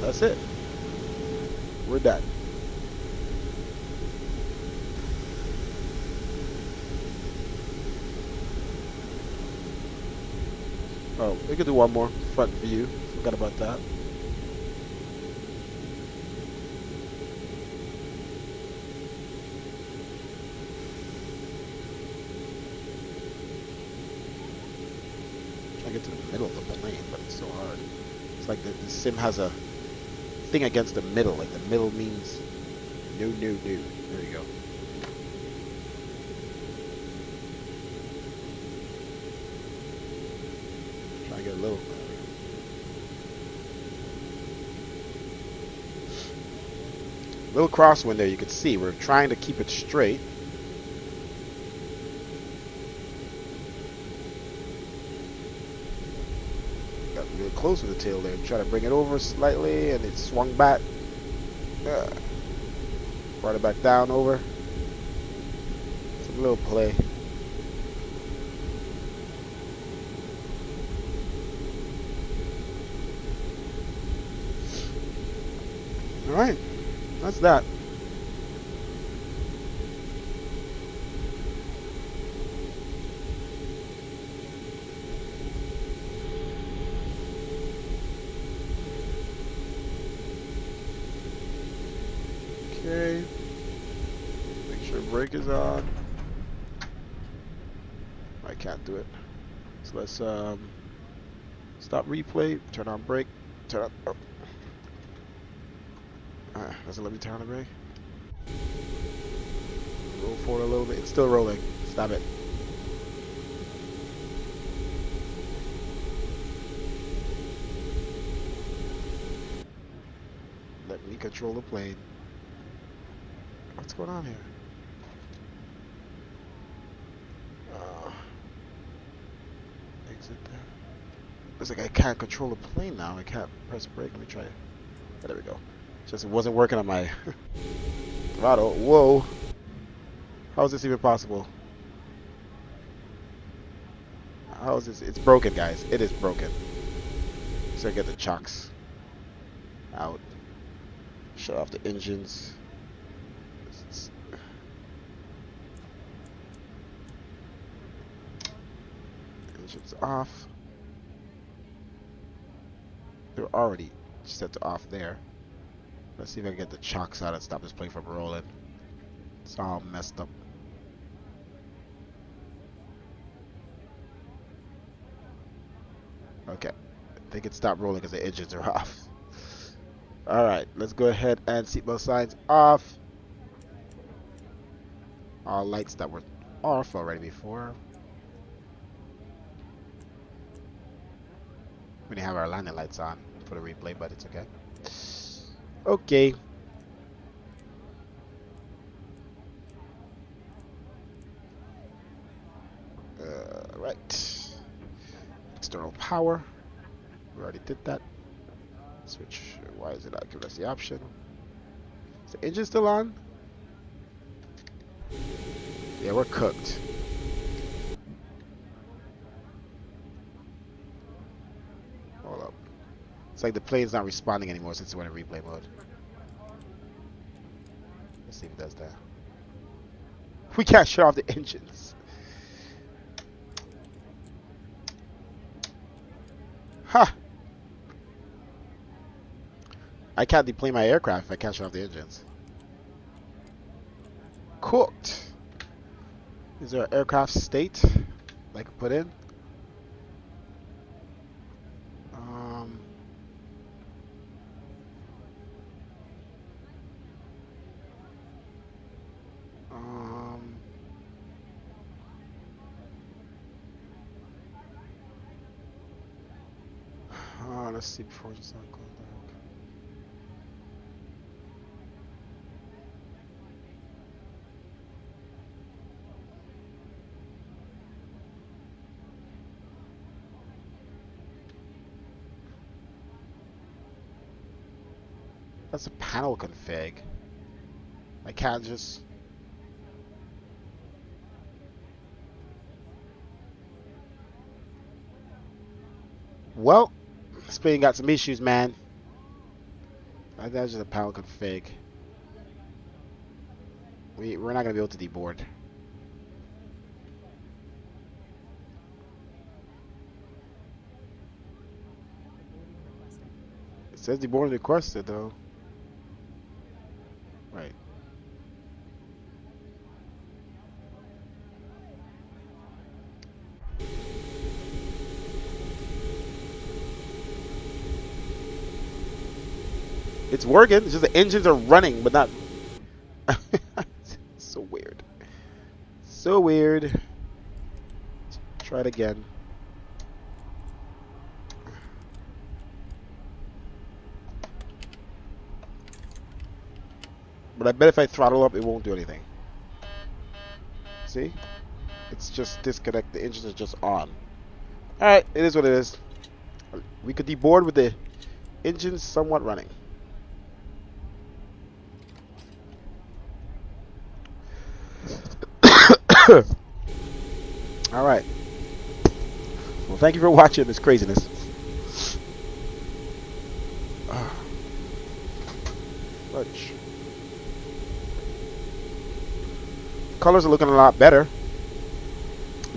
that's it. We're done. Oh, we could do one more front view. Forgot about that. Try to get to the middle of the plane, but it's so hard. It's like the sim has a thing against the middle. Like the middle means no, no, no. There you go. Try to get a little. Little crosswind there, you can see. We're trying to keep it straight. Got really close with the tail there. Try to bring it over slightly, and it swung back. Brought it back down over. Some little play. Alright, that's that. Okay. Make sure brake is on. I can't do it. So let's stop replay, turn on brake, turn on. Oh. Doesn't let me turn on the brake. Roll forward a little bit. It's still rolling. Stop it. Let me control the plane. What's going on here? Exit there. Looks like I can't control the plane now. I can't press brake. Let me try it. Oh, there we go. Just it wasn't working on my throttle. Whoa. How is this even possible? How is this? It's broken, guys. It is broken. So I get the chocks out. Shut off the engines. Engines off. They're already set to off there. Let's see if I can get the chocks out and stop this plane from rolling. It's all messed up. Okay. They can stop rolling because the engines are off. Alright, let's go ahead and seatbelt signs off. All lights that were off already before. We didn't have our landing lights on for the replay, but it's okay. Okay. Right. External power. We already did that. Switch. Why is it not giving us the option? Is the engine still on? Yeah, we're cooked. Hold up. It's like the plane's not responding anymore since it went in replay mode. Let's see if it does that. We can't shut off the engines. Huh. I can't deplane my aircraft if I can't shut off the engines. Cooked. Is there an aircraft state I can put in? Let's see before I just close that. That's a panel config. I can't just. Well, this plane got some issues, man. That's just a panel config. We're not gonna be able to deboard. It says deboarding requested though. Right. It's working. It's just the engines are running, but not. So weird. So weird. Let's try it again. But I bet if I throttle up, it won't do anything. See? It's just disconnect. The engine is just on. Alright, it is what it is. We could be bored with the engine somewhat running. Alright. Well, thank you for watching this craziness. Fudge. Colors are looking a lot better.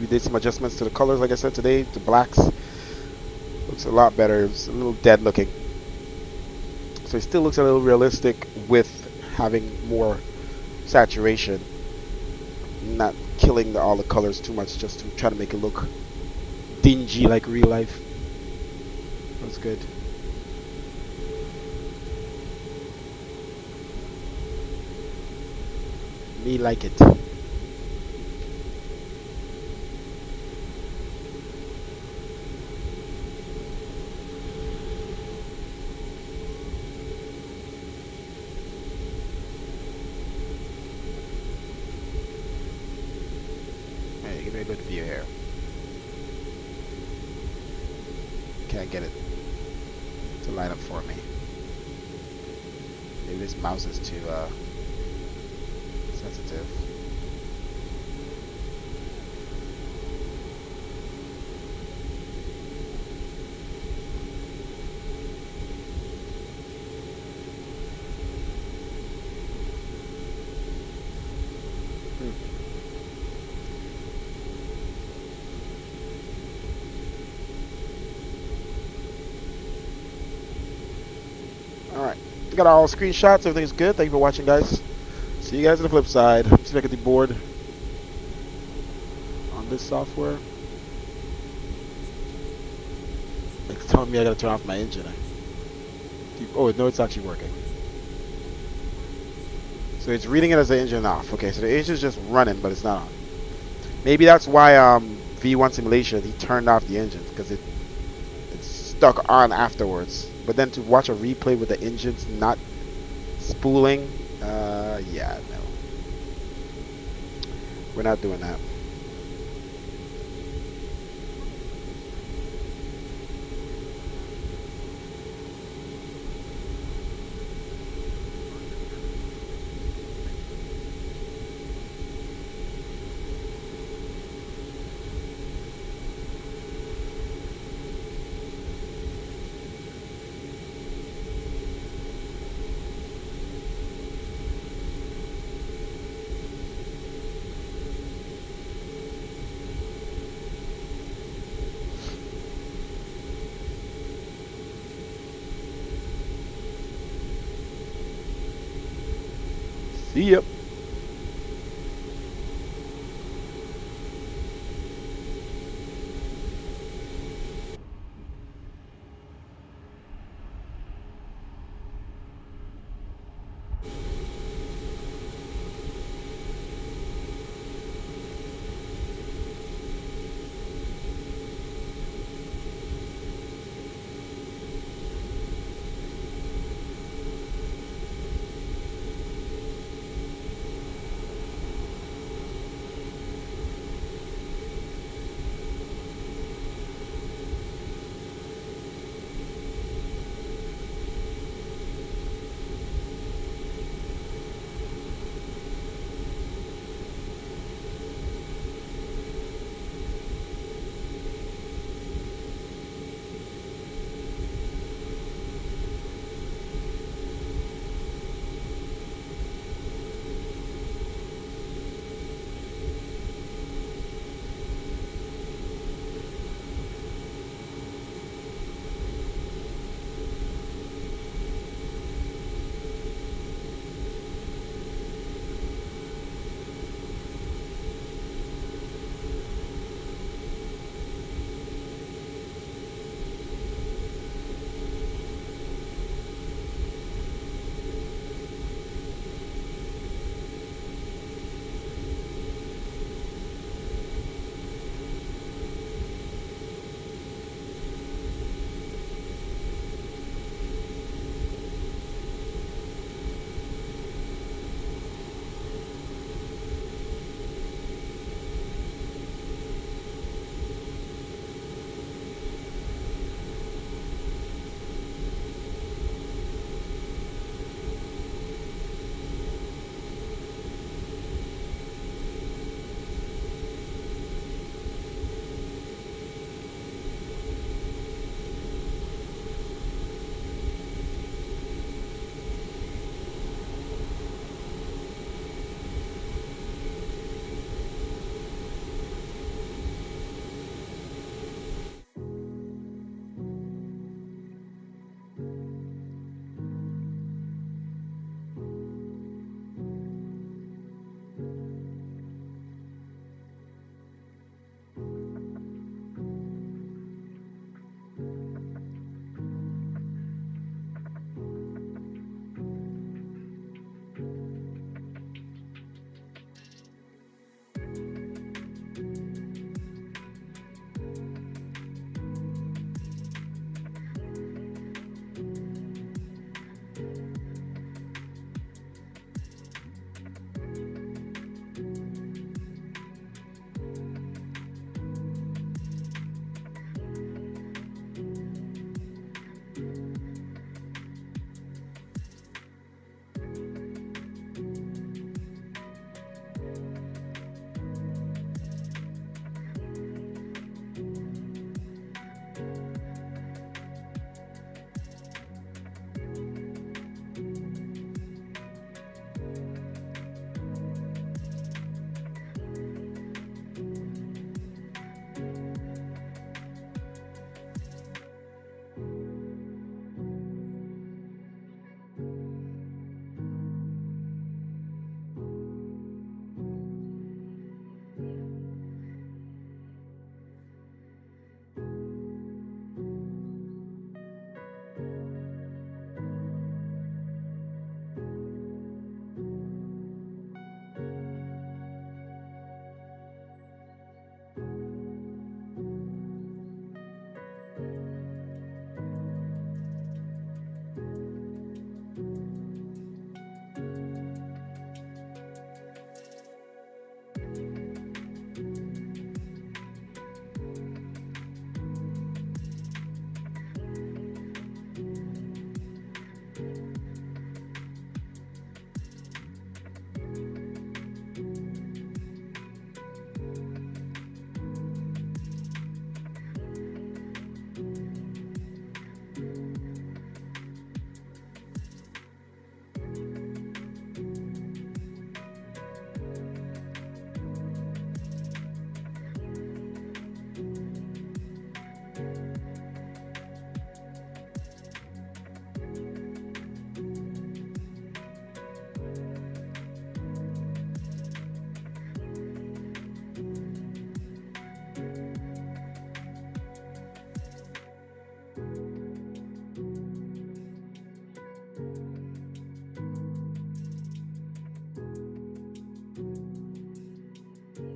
We did some adjustments to the colors, like I said today. The blacks looks a lot better. It's a little dead looking. So it still looks a little realistic with having more saturation. Not killing all the colors too much just to try to make it look dingy like real life. That's good. Me like it. Hey, give me a good view here. Can't get it to line up for me. Maybe this mouse is too sensitive. Alright, got all screenshots, everything's good. Thank you for watching, guys. See you guys on the flip side. See if I can deboard on this software. It's telling me I gotta turn off my engine. Oh no, it's actually working. So it's reading it as the engine off. Okay, so the engine's just running, but it's not on. Maybe that's why V1 simulation he turned off the engine, because it's stuck on afterwards. But then to watch a replay with the engines not spooling, yeah, no. We're not doing that. See ya.